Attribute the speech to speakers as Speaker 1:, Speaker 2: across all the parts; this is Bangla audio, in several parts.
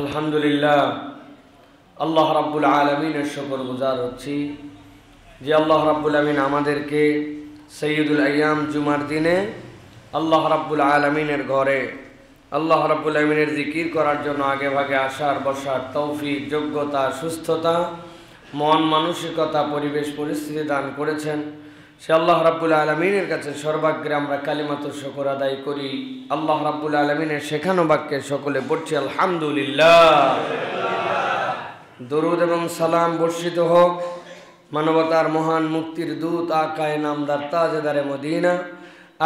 Speaker 1: আলহামদুলিল্লাহ আল্লাহ রাব্বুল আলামিনের শুকরগুজার হচ্ছি যে আল্লাহ রাব্বুল আলামিন আমাদেরকে সৈয়দুল আইয়াম জুমার দিনে আল্লাহ রাব্বুল আলামিনের ঘরে আল্লাহ রাব্বুল আলামিনের জিকির করার জন্য আগে ভাগে আসার বসার তৌফিক যোগ্যতা সুস্থতা মন মানসিকতা পরিবেশ পরিস্থিতি দান করেছেন। সে আল্লাহ রাব্বুল আলামিনের কাছে সর্বাগ্রে আমরা কালিমাতুশ শুকর আদায় করি। আল্লাহ রাব্বুল আলামিনের শেখানো বাক্যে সকলে পড়ছি আলহামদুলিল্লাহ। দরুদ এবং সালাম বর্ষিত হোক মানবতার মহান মুক্তির দূত আকায়ে নামদার তাজেদারে মদিনা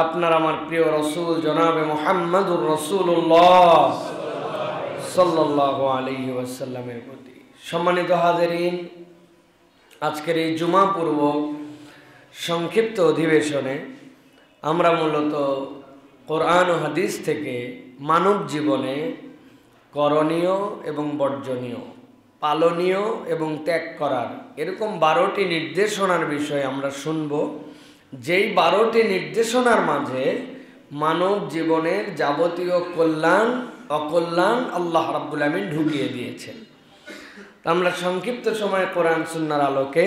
Speaker 1: আপনার আমার প্রিয় রসুল জনাবে মুহাম্মদুর রাসূলুল্লাহ সাল্লাল্লাহু আলাইহি ওয়াসাল্লামের প্রতি। সম্মানিত হাজিরিন, আজকের এই জুমা পূর্ব সংক্ষিপ্ত অধিবেশনে আমরা মূলত কোরআন ও হাদিস থেকে মানব জীবনে করণীয় এবং বর্জনীয়, পালনীয় এবং ত্যাগ করার এরকম 12টি নির্দেশনার বিষয়ে আমরা শুনব। যেই 12টি নির্দেশনার মাঝে মানব জীবনের যাবতীয় কল্যাণ অকল্যাণ আল্লাহ রাব্বুল আমিন ঢুকিয়ে দিয়েছেন। আমরা সংক্ষিপ্ত সময়ে কোরআন সুন্নাহর আলোকে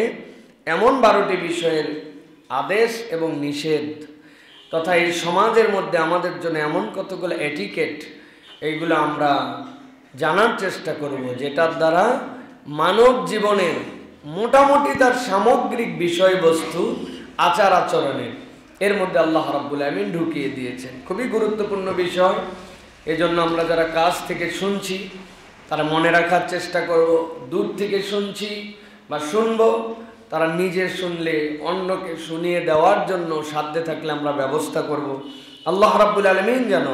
Speaker 1: এমন 12টি বিষয়ের আদেশ এবং নিষেধ তথা এই সমাজের মধ্যে আমাদের জন্য এমন কতগুলো এটিকেট এইগুলো আমরা জানার চেষ্টা করব, যেটার দ্বারা মানব জীবনের মোটামুটি তার সামগ্রিক বিষয়বস্তু আচার আচরণের এর মধ্যে আল্লাহ রাব্বুল আমিন ঢুকিয়ে দিয়েছেন। খুবই গুরুত্বপূর্ণ বিষয়। এজন্য আমরা যারা কাছ থেকে শুনছি তারা মনে রাখার চেষ্টা করব, দূর থেকে শুনছি বা শুনবো তারা নিজে শুনলে অন্যকে শুনিয়ে দেওয়ার জন্য সাধ্যে থাকলে আমরা ব্যবস্থা করব। আল্লাহ রাব্বুল আলামিন যেন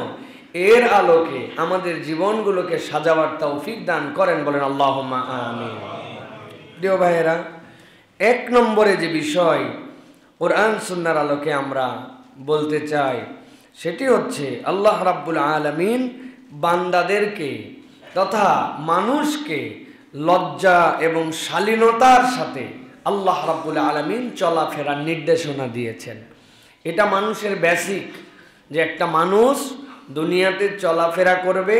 Speaker 1: এর আলোকে আমাদের জীবনগুলোকে সাজাবার তৌফিক দান করেন, বলেন আল্লাহুম্মা আমিন। প্রিয় ভাইয়েরা, 1 নম্বরে যে বিষয় কোরআন সুন্নাহর আলোকে আমরা বলতে চাই সেটি হচ্ছে আল্লাহ রাব্বুল আলামিন বান্দাদেরকে তথা মানুষকে লজ্জা এবং শালীনতার সাথে আল্লাহ রাব্বুল আলামিন চলাফেরার নির্দেশনা দিয়েছেন। এটা মানুষের বেসিক, যে একটা মানুষ দুনিয়াতে চলাফেরা করবে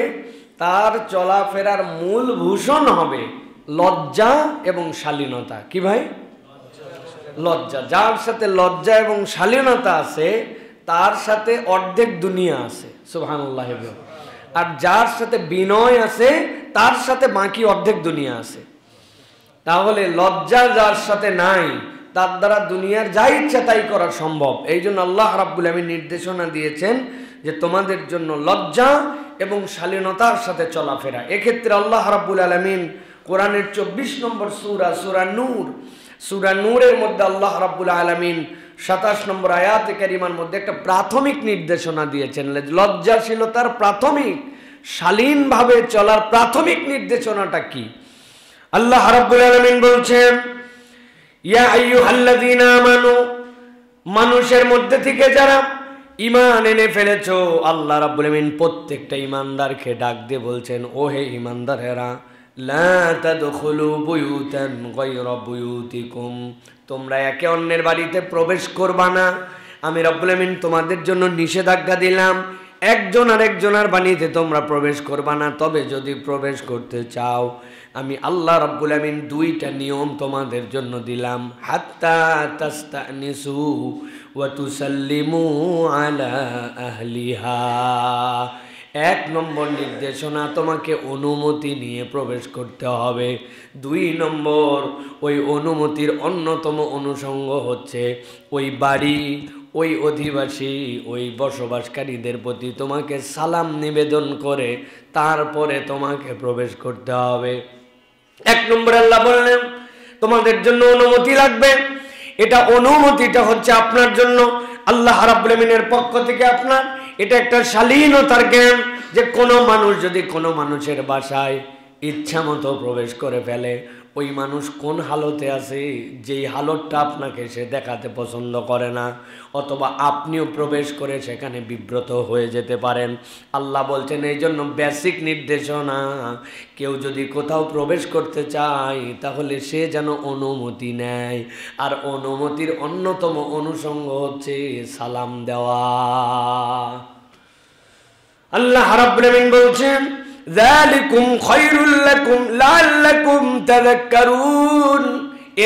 Speaker 1: তার চলাফেরার মূল ভূষণ হবে লজ্জা এবং শালীনতা। কি ভাই? লজ্জা। যার সাথে লজ্জা এবং শালীনতা আছে তার সাথে অর্ধেক দুনিয়া আছে, সুবহানাল্লাহ। আর যার সাথে বিনয় আছে তার সাথে বাকি অর্ধেক দুনিয়া আছে। তাহলে লজ্জা যার সাথে নাই তার দ্বারা দুনিয়ার যা ইচ্ছা তাই করা সম্ভব। এই জন্য আল্লাহ রাব্বুল আমিন নির্দেশনা দিয়েছেন যে তোমাদের জন্য লজ্জা এবং শালীনতার সাথে চলাফেরা। এক্ষেত্রে আল্লাহ রাব্বুল আলামিন কোরআনের 24 নম্বর সূরা নূরের মধ্যে আল্লাহ রাব্বুল আলামিন 27 নম্বর আয়াতে কারিমার মধ্যে একটা প্রাথমিক নির্দেশনা দিয়েছেন। লজ্জাশীলতার প্রাথমিক, শালীনভাবে চলার প্রাথমিক নির্দেশনাটা কি? আল্লাহ রাব্বুল আলামিন বলছেন, ইয়া আইয়ুহাল্লাযীনা আমানু, মানুষের মধ্যে থেকে যারা ঈমান এনে ফেলেছো, আল্লাহ রাব্বুল আলামিন প্রত্যেকটা ঈমানদারকে ডাক দিয়ে বলছেন, ও হে ঈমানদারেরা, লা তাদখুলু বুয়ুতান গায়রা বুয়ুতিকুম, তোমরা একে অন্যের বাড়িতে প্রবেশ করবা না। আমি রাব্বুল আলামিন তোমাদের জন্য নিষেধাজ্ঞা দিলাম, একজন আরেকজনের বাড়িতে তোমরা প্রবেশ করবা না। তবে যদি প্রবেশ করতে চাও আমি আল্লাহ রাব্বুল আমিন 2টা নিয়ম তোমাদের জন্য দিলাম, হাত্তা তাস্তানিসু ওয়া তুসাল্লিমু আলা আহলিহা। 1 নম্বর নির্দেশনা, তোমাকে অনুমতি নিয়ে প্রবেশ করতে হবে। 2 নম্বর, ওই অনুমতির অন্যতম অনুষঙ্গ হচ্ছে ওই বাড়ি, ওই অধিবাসী, ওই বসবাসকারীদের প্রতি তোমাকে সালাম নিবেদন করে তারপরে তোমাকে প্রবেশ করতে হবে। 1 নম্বরে আল্লাহ বললেন তোমাদের জন্য অনুমতি লাগবে। এটা অনুমতিটা হচ্ছে আপনার জন্য আল্লাহ রাব্বুল আমিনের পক্ষ থেকে আপনার। এটা একটা শালীনতার জ্ঞান যে কোনো মানুষ যদি কোনো মানুষের বাসায় ইচ্ছা মতো প্রবেশ করে ফেলে, ওই মানুষ কোন হালতে আছে যেই হালতটা আপনাকে সে দেখাতে পছন্দ করে না, অথবা আপনিও প্রবেশ করে সেখানে বিব্রত হয়ে যেতে পারেন। আল্লাহ বলছেন এই জন্য বেসিক নির্দেশনা, কেউ যদি কোথাও প্রবেশ করতে চায় তাহলে সে যেন অনুমতি নেয়। আর অনুমতির অন্যতম অনুষঙ্গ হচ্ছে সালাম দেওয়া। আল্লাহ রাব্বুল আমিন বলছেন যালিকুম খায়রুল লাকুম লাআল্লাকুম তাযাক্কারুন,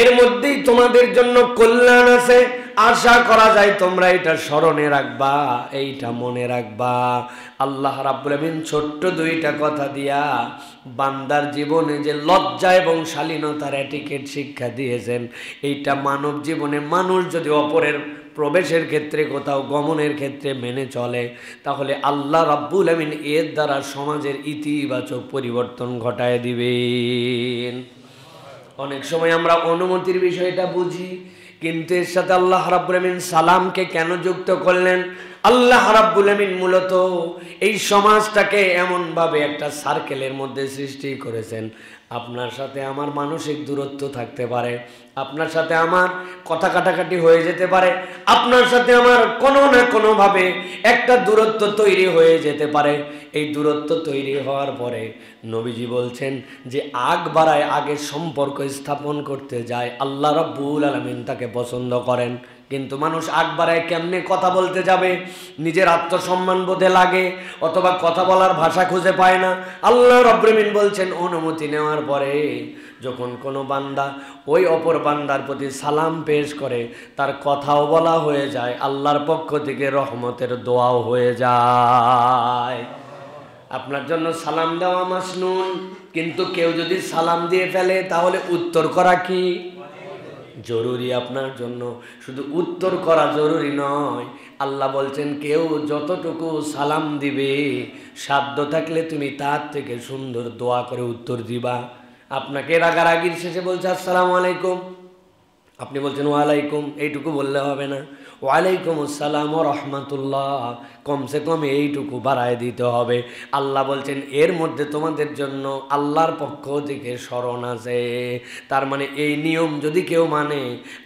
Speaker 1: এর মধ্যেই তোমাদের জন্য কল্যাণ আছে, আশা করা যায় তোমরা এটা স্মরণে রাখবা, এইটা মনে রাখবা। আল্লাহ রাব্বুল আমিন ছোট্ট দুইটা কথা দিয়া বান্দার জীবনে যে লজ্জা এবং শালীনতার এটিকেট শিক্ষা দিয়েছেন, এইটা মানব জীবনে মানুষ যদি অপরের প্রবেশের ক্ষেত্রে কোথাও গমনের ক্ষেত্রে মেনে চলে, তাহলে আল্লাহ রাব্বুল আমিন এর দ্বারা সমাজের ইতিবাচক পরিবর্তন ঘটায় দিবেন। অনেক সময় আমরা অনুমতির বিষয়টা বুঝি, কিন্তু এর সাথে আল্লাহ রাব্বুল আমিন সালামকে কেন যুক্ত করলেন? আল্লাহ রাব্বুল আমিন মূলত এই সমাজটাকে এমনভাবে একটা সার্কেলের মধ্যে সৃষ্টি করেছেন, আপনার সাথে আমার মানসিক দূরত্ব থাকতে পারে, আপনার সাথে আমার কথা কাটাকাটি হয়ে যেতে পারে, আপনার সাথে আমার কোনো না কোনোভাবে একটা দূরত্ব তৈরি হয়ে যেতে পারে। এই দূরত্ব তৈরি হওয়ার পরে নবীজি বলছেন যে আগ বাড়ায়, আগে সম্পর্ক স্থাপন করতে যায়, আল্লাহ রাব্বুল আলামিন তাকে পছন্দ করেন। কিন্তু মানুষ আগ বাড়ায় কেমনে কথা বলতে যাবে, নিজের আত্মসম্মান বোধে লাগে, অথবা কথা বলার ভাষা খুঁজে পায় না। আল্লাহ রাব্বুল আমিন বলছেন অনুমতি নেওয়ার পরে যখন কোনো বান্দা ওই অপর বান্দার প্রতি সালাম পেশ করে, তার কথাও বলা হয়ে যায়, আল্লাহর পক্ষ থেকে রহমতের দোয়াও হয়ে যায়। আপনার জন্য সালাম দেওয়া মাসনুন, কিন্তু কেউ যদি সালাম দিয়ে ফেলে তাহলে উত্তর করা কি জরুরি? আপনার জন্য শুধু উত্তর করা জরুরি নয়, আল্লাহ বলছেন কেউ যতটুকু সালাম দিবে সাধ্য থাকলে তুমি তার থেকে সুন্দর দোয়া করে উত্তর দিবা। আপনাকে রাগারাগির শেষে বলছে আসসালামু আলাইকুম, আপনি বলছেন ওয়ালাইকুম, এইটুকু বললে হবে না, ওয়ালাইকুম আসসালাম ওয়া রাহমাতুল্লাহ, কমসে কম এইটুকু বাড়ায় দিতে হবে। আল্লাহ বলছেন এর মধ্যে তোমাদের জন্য আল্লাহর পক্ষ থেকে স্মরণ আছে। তার মানে এই নিয়ম যদি কেউ মানে,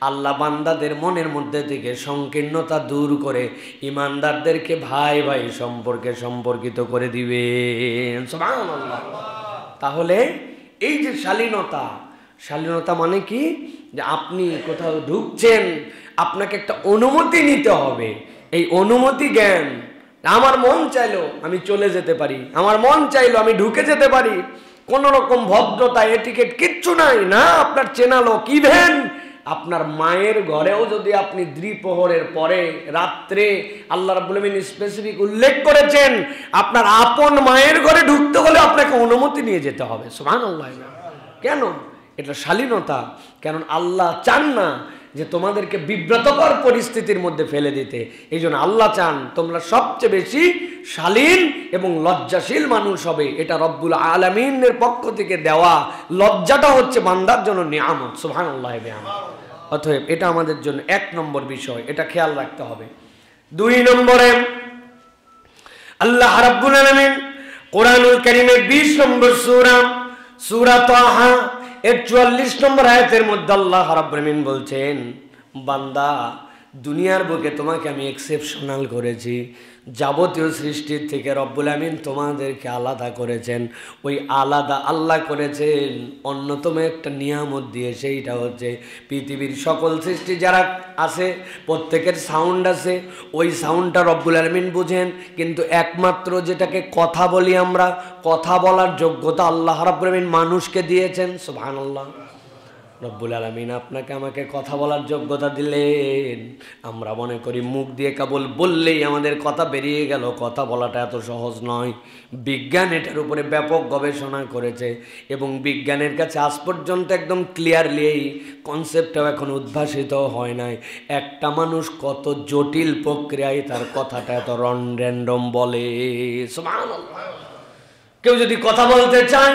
Speaker 1: আল্লাহ বান্দাদের মনের মধ্যে থেকে সংকীর্ণতা দূর করে ইমানদারদেরকে ভাই ভাই সম্পর্কে সম্পর্কিত করে দিবেন। সুবহানাল্লাহ। তাহলে এই যে শালীনতা, শালীনতা মানে কি? যে আপনি কোথাও ঢুকছেন, আপনাকে একটা অনুমতি নিতে হবে। এই অনুমতি জ্ঞান, আমার মন চাইলো আমি চলে যেতে পারি, আমার মন চাইলো আমি ঢুকে যেতে পারি, কোনো রকম ভদ্রতা এটিকেট কিচ্ছু নাই না। আপনার চেনা লোক, ইভেন আপনার মায়ের ঘরেও যদি আপনি দ্বিপ্রহরের পরে রাত্রে, আল্লাহ রাব্বুল আমিন স্পেসিফিক উল্লেখ করেছেন, আপনার আপন মায়ের ঘরে ঢুকতে হলে আপনাকে অনুমতি নিয়ে যেতে হবে। সুবহানাল্লাহ। কেন? এটা শালীনতা। কারণ আল্লাহ চান না যে তোমাদেরকে বিব্রতকর পরিস্থিতির মধ্যে ফেলে দিতে। এই জন্য আল্লাহ চান তোমরা সবচেয়ে বেশি শালীন এবং লজ্জাশীল মানুষ হবে। এটা রব্বুল আলামিনের পক্ষ থেকে দেওয়া লজ্জাটা হচ্ছে বান্দার জন্য নিয়ামত। সুবহানাল্লাহ। অতএব এটা আমাদের জন্য 1 নম্বর বিষয়, এটা খেয়াল রাখতে হবে। 2 নম্বরে আল্লাহ রাব্বুল আলামিন কোরআনুল কারীমের 20 নম্বর সূরা তাহা এর 44 নম্বর আয়াতের মধ্যে আল্লাহ রাব্বুল আলামিন বলছেন, বান্দা দুনিয়ার বুকে তোমাকে আমি এক্সেপশনাল করেছি, যাবতীয় সৃষ্টির থেকে রব্বুল আমিন তোমাদেরকে আলাদা করেছেন। ওই আলাদা আল্লাহ করেছেন অন্যতম একটা নিয়ামত দিয়ে, সেইটা হচ্ছে পৃথিবীর সকল সৃষ্টি যারা আছে প্রত্যেকের সাউন্ড আছে, ওই সাউন্ডটা রব্বুল আমিন বুঝেন। কিন্তু একমাত্র যেটাকে কথা বলি আমরা, কথা বলার যোগ্যতা আল্লাহ রাব্বুল আমিন মানুষকে দিয়েছেন। সুবহানাল্লাহ। রব্বুল আলামিন আপনাকে আমাকে কথা বলার যোগ্যতা দিলেন। আমরা মনে করি মুখ দিয়ে কেবল বললেই আমাদের কথা বেরিয়ে গেল, কথা বলাটা এত সহজ নয়। বিজ্ঞান এটার উপরে ব্যাপক গবেষণা করেছে এবং বিজ্ঞানের কাছে আজ পর্যন্ত একদম ক্লিয়ারলি এই কনসেপ্টটাও এখন উদ্ভাসিত হয় নাই। একটা মানুষ কত জটিল প্রক্রিয়ায় তার কথাটা এত র্যান্ডম বলে। সুবহানাল্লাহ। কেউ যদি কথা বলতে চায়,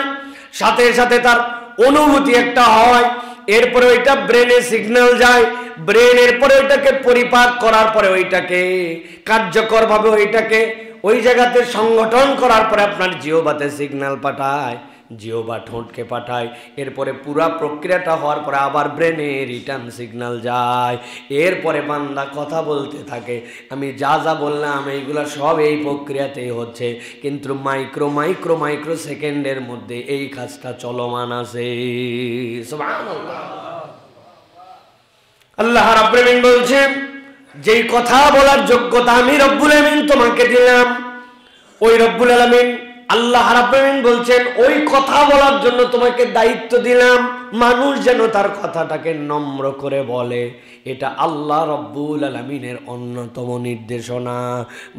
Speaker 1: সাথে সাথে তার অনুভূতি একটা হয়, এরপরে ওইটা ব্রেনে সিগন্যাল যায়, ব্রেনের পরে ওইটাকে পরিপাক করার পরে ওইটাকে কার্যকরভাবে ওইটাকে ওই জায়গাতে সংগঠন করার পরে আপনার জিহ্বাতে সিগন্যাল পাঠায়, জিহ্বা ঠোঁটকে পাঠায়, এরপরে পুরা প্রক্রিয়াটা হওয়ার পরে আবার ব্রেনে রিটার্ন সিগন্যাল যায়, এরপরে বান্দা কথা বলতে থাকে। আমি যা যা বললাম এইগুলা সব এই প্রক্রিয়াতেই হচ্ছে, কিন্তু মাইক্রো মাইক্রো মাইক্রো সেকেন্ডের মধ্যে এই কাজটা চলমান আছে। সুবহানাল্লাহ। আল্লাহ রাব্বুল আমিন বলছেন, যেই কথা বলার যোগ্যতা আমি রব্বুল আমিন তোমাকে দিলাম, ওই রব্বুল আলামিন আল্লাহ রাব্বুল আলামিন বলছেন ওই কথা বলার জন্য তোমাকে দায়িত্ব দিলাম, মানুষ যেন তার কথাটাকে নম্র করে বলে। এটা আল্লাহ রাব্বুল আলামিনের অন্যতম নির্দেশনা।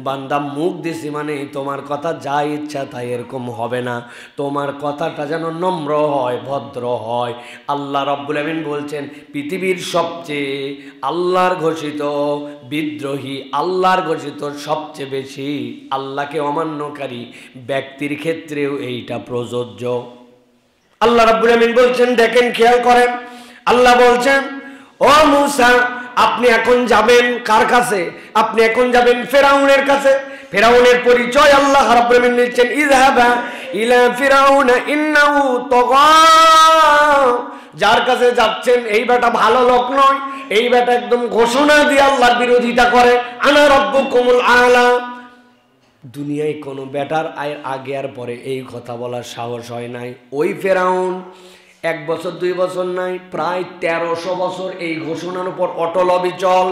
Speaker 1: বান্দা মুখ দিছি মানে তোমার কথা যা ইচ্ছা তাই এরকম হবে না, তোমার কথাটা যেন নম্র হয়, ভদ্র হয়। আল্লাহ রাব্বুল আলামিন বলছেন পৃথিবীর সবচেয়ে আল্লাহর ঘোষিত বিদ্রোহী, আল্লাহর ঘোষিত সবচেয়ে বেশি আল্লাহকে অমান্যকারী ব্যক্তির ক্ষেত্রেও এইটা প্রযোজ্য। আল্লাহ রাব্বুল আলামিন বলছেন, দেখেন খেয়াল করেন, আল্লাহ বলছেন ও মূসা আপনি এখন যাবেন কার কাছে? আপনি এখন যাবেন ফিরআউনের কাছে। ফিরআউনের পরিচয় আল্লাহ রাব্বুল আলামিন দিচ্ছেন, ইযহাবা ইলা ফিরআউনা ইন্নাহু তাগা। যার কাছে যাচ্ছেন এই বেটা ভালো লোক নয়, এই বেটা একদম ঘোষণা দিয়ে আল্লাহর বিরোধিতা করে, আনা রাব্বুকুমুল আলা। দুনিয়ায় কোনো বেটার আগে আর পরে এই কথা বলার সাহস হয় নাই। ওই ফিরআউন 1 বছর 2 বছর নাই, প্রায় 1300 বছর এই ঘোষণার উপর অটল অবিচল।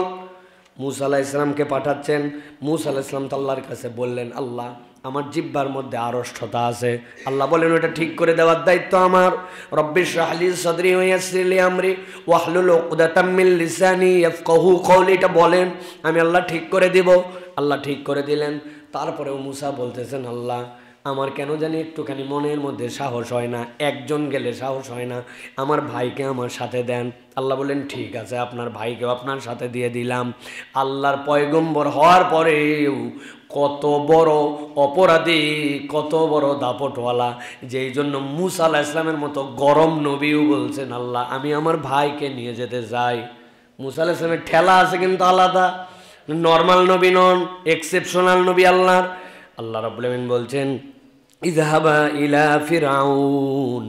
Speaker 1: মূসা আলাইহিস সালামকে পাঠাচ্ছেন। মূসা আলাইহিস সালাম আল্লাহর কাছে বললেন, আল্লাহ আমার জিহ্বার মধ্যে আড়ষ্টতা আছে। আল্লাহ বলেন ওটা ঠিক করে দেওয়ার দায়িত্ব আমার। রব্বি ইশরাহ লি সাদরি ওয়া ইয়াসসির লি আমরি ওয়াহলুল উকদাতাম মিন লিসানি ইয়াফকাহু কওলি। এটা বলেন, আমি আল্লাহ ঠিক করে দিব। আল্লাহ ঠিক করে দিলেন। তারপরেও মূসা বলতেছেন, আল্লাহ আমার কেন জানি একটুখানি মনের মধ্যে সাহস হয় না, একজন গেলে সাহস হয় না, আমার ভাইকে আমার সাথে দেন। আল্লাহ বললেন ঠিক আছে, আপনার ভাইকেও আপনার সাথে দিয়ে দিলাম। আল্লাহর পয়গম্বর হওয়ার পরেও কত বড় অপরাধী, কত বড় দাপটওয়ালা, যেই জন্য মূসা আলাইহিস সালামের মতো গরম নবীও বলছেন, আল্লাহ আমি আমার ভাইকে নিয়ে যেতে চাই। মূসা আলাইহিস সালামের ঠেলা আছে কিন্তু আলাদা, নর্মাল নবী নন, এক্সেপশনাল নবী আল্লাহর। আল্লাহ রাব্বুল আলামিন বলছেন, ইযহাবা ইলা ফিরআউন,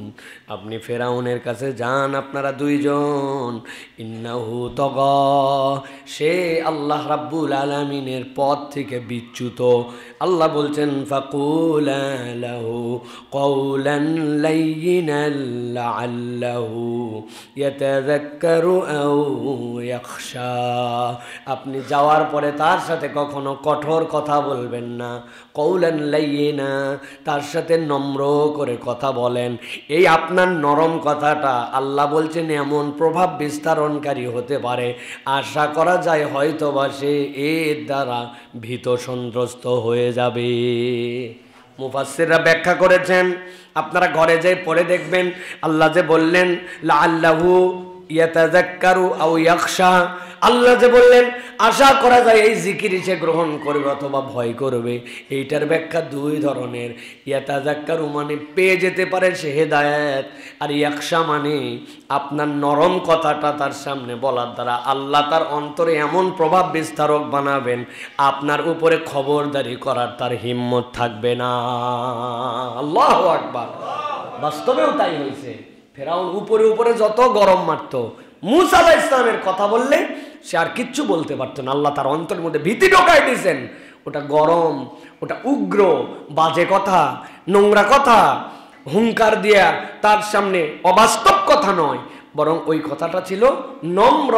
Speaker 1: আপনি ফিরআউনের কাছে যান, আপনারা দুইজন। ইন্নাহু তাগা, সে আল্লাহ রাব্বুল আলামিনের পথ থেকে বিচ্যুত। আল্লাহ বলছেন, ফাকুলা লাহু কওলান লাইয়িনান লাআল্লাহু ইয়াতাযাক্কারু আও ইয়াখশা। আপনি যাওয়ার পরে তার সাথে কখনো কঠোর কথা বলবেন না। কওলান লাইয়িনা, তার সাথে নম্র করে কথা বলেন। এই আপনার নরম কথাটা আল্লাহ বলছেন এমন প্রভাব বিস্তারণকারী হতে পারে, আশা করা যায় হয়তোবা সে এর দ্বারা ভীত সন্ত্রস্ত হয়ে যাবে। মুফাসসিররা ব্যাখ্যা করেছেন, আপনারা ঘরে যেয়ে পড়ে দেখবেন, আল্লাহ যে বললেন লাআল্লাহু ইয়াতাযাক্কারু আও ইয়াখশা, আল্লাহ যে বললেন আশা করা যায় এই জিকির সে গ্রহণ করবে অথবা ভয় করবে। এইটার ব্যাখ্যা দুই ধরনের। ইয়াতাযাক্কারু মানে পেয়ে যেতে পারে সে হেদায়েত, আর ইয়াখশা মানে আপনার নরম কথাটা তার সামনে বলার দ্বারা আল্লাহ তার অন্তরে এমন প্রভাব বিস্তারক বানাবেন, আপনার উপরে খবরদারি করার তার হিম্মত থাকবে না। আল্লাহু আকবার। বাস্তবেও তাই হয়েছে। ফেরাউন উপরে উপরে যত গরম মারত, মূসা আলাইহিস সালামের কথা বললে সে আর কিচ্ছু বলতে পারতো না। আল্লাহ তার অন্তরের মধ্যে ভীতি ঢোকায় দিয়েছেন। ওটা গরম, ওটা উগ্র, বাজে কথা, নোংরা কথা, হুঙ্কার দিয়া তার সামনে অবাস্তব কথা নয়, বরং ওই কথাটা ছিল নম্র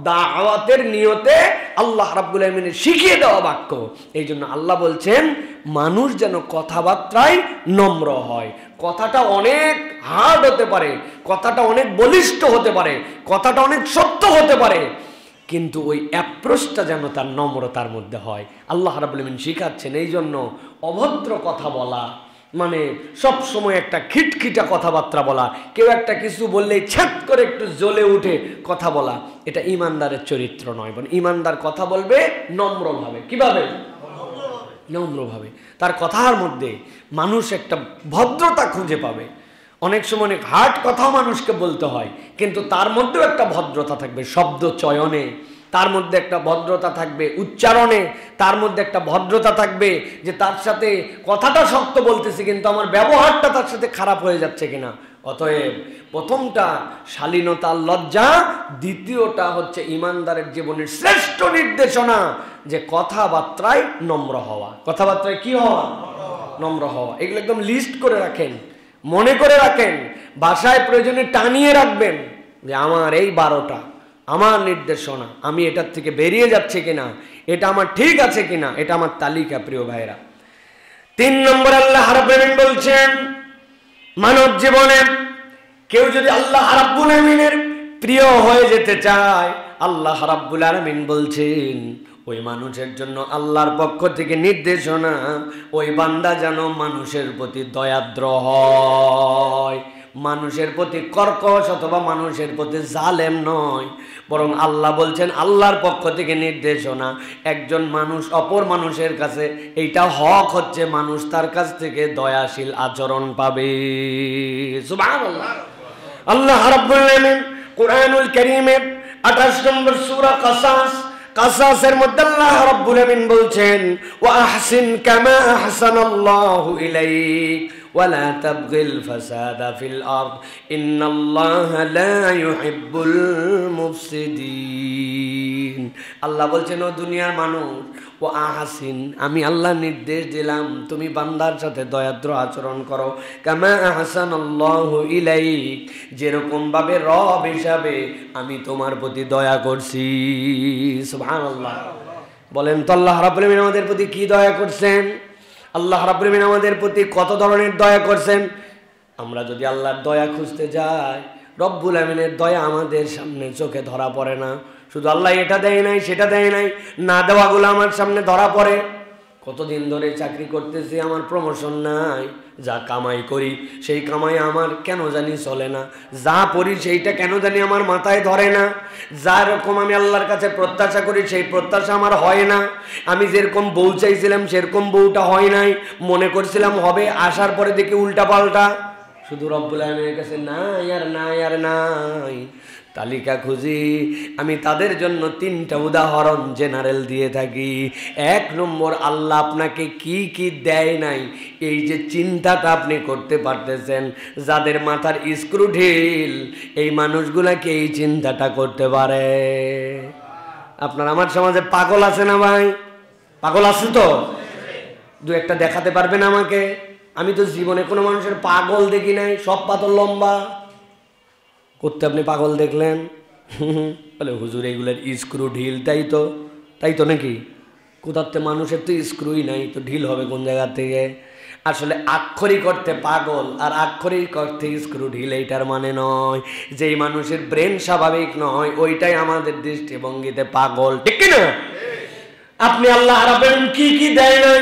Speaker 1: দাওয়াতের নিয়তে আল্লাহ রাব্বুল আলামিনের শিখিয়ে দেওয়া বাক্য। এই জন্য আল্লাহ বলছেন মানুষ যেন কথাবার্তায় নম্র হয়। কথাটা অনেক হার্ড হতে পারে, কথাটা অনেক বলিষ্ঠ হতে পারে, কথাটা অনেক সত্য হতে পারে, কিন্তু ওই অ্যাপ্রোচটা যেন তার নম্রতার মধ্যে হয়। আল্লাহ রাব্বুল আলামিন শিখাচ্ছেন এই জন্য অভদ্র কথা বলা মানে সব সময় একটা খিটখিটা কথাবার্তা বলা, কেউ একটা কিছু বললেই ছ্যাত করে একটু জ্বলে উঠে কথা বলা, এটা ইমানদারের চরিত্র নয়। বরং ইমানদার কথা বলবে নম্রভাবে। কিভাবে? নম্রভাবে। তার কথার মধ্যে মানুষ একটা ভদ্রতা খুঁজে পাবে। অনেক সময় অনেক হার্ড কথাও মানুষকে বলতে হয়, কিন্তু তার মধ্যেও একটা ভদ্রতা থাকবে শব্দ চয়নে, তার মধ্যে একটা ভদ্রতা থাকবে উচ্চারণে, তার মধ্যে একটা ভদ্রতা থাকবে যে তার সাথে কথাটা শক্ত বলতেছি কিন্তু আমার ব্যবহারটা তার সাথে খারাপ হয়ে যাচ্ছে কিনা। অতএব প্রথমটা শালীনতা লজ্জা, দ্বিতীয়টা হচ্ছে ইমানদারের জীবনের শ্রেষ্ঠ নির্দেশনা যে কথাবার্তায় নম্র হওয়া। কথাবার্তায় কি হওয়া? নম্র হওয়া। এগুলো একদম লিস্ট করে রাখেন, মনে করে রাখেন, বাসায় প্রয়োজনে টানিয়ে রাখবেন যে আমার এই 12টা আমার নির্দেশনা, আমি এটার থেকে বেরিয়ে যাচ্ছে কিনা, এটা আমার ঠিক আছে কিনা, এটা আমার তালিকা। প্রিয় ভাইরা, তিন নম্বর আল্লাহ রাব্বুল আলামিন বলছেন মানব জীবনে কেউ যদি আল্লাহ রাব্বুল আলামিনের প্রিয় হয়ে যেতে চায়, আল্লাহ রাব্বুল আলামিন বলছেন ওই মানুষের জন্য আল্লাহর পক্ষ থেকে নির্দেশনা, ওই বান্দা যেন মানুষের প্রতি দয়াদ্র হয়, মানুষের প্রতি কর্কশ অথবা মানুষের প্রতি জালেম নয়। বরং আল্লাহ বলছেন আল্লাহর পক্ষ থেকে নির্দেশনা, একজন মানুষ অপর মানুষের কাছে এইটা হক হচ্ছে মানুষ তার কাছ থেকে দয়াশীল আচরণ পাবে। সুবহানাল্লাহ। আল্লাহ রাব্বুল আলামিন কুরআনুল কারীমের 28 নম্বর সূরা কাসাসের মধ্যে আল্লাহ রাব্বুল আলামিন বলছেন ওয়া আহসিন কামা আহসানাল্লাহু ইলাইক ওয়া লা তাবগিল ফাসাদা ফিল আরদ ইন্নাল্লাহা লা ইউহিব্বুল মুফসিদিন। আল্লাহ বলছেন ও দুনিয়ার মানুষ, ও আহসিন, আমি আল্লাহ নির্দেশ দিলাম তুমি বান্দার সাথে দয়াদ্র আচরণ করো, কামা আহসানাল্লাহু ইলাইক, যেরকম ভাবে রব হিসাবে আমি তোমার প্রতি দয়া করছি। সুবহানাল্লাহ। বলেন তো আল্লাহ রাব্বুল আলামিন আমাদের প্রতি কি দয়া করছেন? আল্লাহ রাব্বুল আলামিন আমাদের প্রতি কত ধরনের দয়া করছেন। আমরা যদি আল্লাহর দয়া খুঁজতে যাই, রব্বুল আলামিনের দয়া আমাদের সামনে চোখে ধরা পড়ে না। শুধু আল্লাহ এটা দেয় নাই সেটা দেয় নাই, না দেওয়াগুলো আমার সামনে ধরা পড়ে। কতদিন ধরে চাকরি করতেছি, আমার প্রমোশন নাই, যা কামাই করি সেই কামাই আমার কেন জানি চলে না, যা পড়ি সেইটা কেন জানি আমার মাথায় ধরে না, যা রকম আমি আল্লাহর কাছে প্রত্যাশা করি সেই প্রত্যাশা আমার হয় না, আমি যেরকম বউ চাইছিলাম সেরকম বউটা হয় নাই, মনে করছিলাম হবে, আসার পরে দেখি উল্টা পাল্টা। শুধু রব্বুল আলামিনের কাছে নাই আর নাই আর নাই। তালিকা খুঁজি, আমি তাদের জন্য 3টা উদাহরণ জেনারেল দিয়ে থাকি। 1 নম্বর, আল্লাহ আপনাকে কি কি দেয় নাই, এই যে চিন্তাটা আপনি করতে পারতেছেন, যাদের মাথার স্ক্রু ঢিল এই মানুষগুলাকে এই চিন্তাটা করতে পারে। আপনার আমার সমাজে পাগল আছে না ভাই? পাগল আছে তো? 2-1টা দেখাতে পারবেন আমাকে? আমি তো জীবনে কোনো মানুষের পাগল দেখি নাই, সব পাতল লম্বা। করতে আপনি পাগল দেখলেন? বলে হুজুর এইগুলোর স্ক্রু ঢিল। তাই তো নাকি? কোথাতে মানুষের তো স্ক্রুই নাই, তো ঢিল হবে কোন জায়গা থেকে? আসলে আক্ষরিক অর্থে পাগল আর আক্ষরিক অর্থে স্ক্রু ঢিল এইটার মানে নয়। যেই মানুষের ব্রেন স্বাভাবিক নয় ওইটাই আমাদের দৃষ্টিভঙ্গিতে পাগল, ঠিক কিনা? আপনি আল্লাহ রাব্বুল কি কি দেয় নাই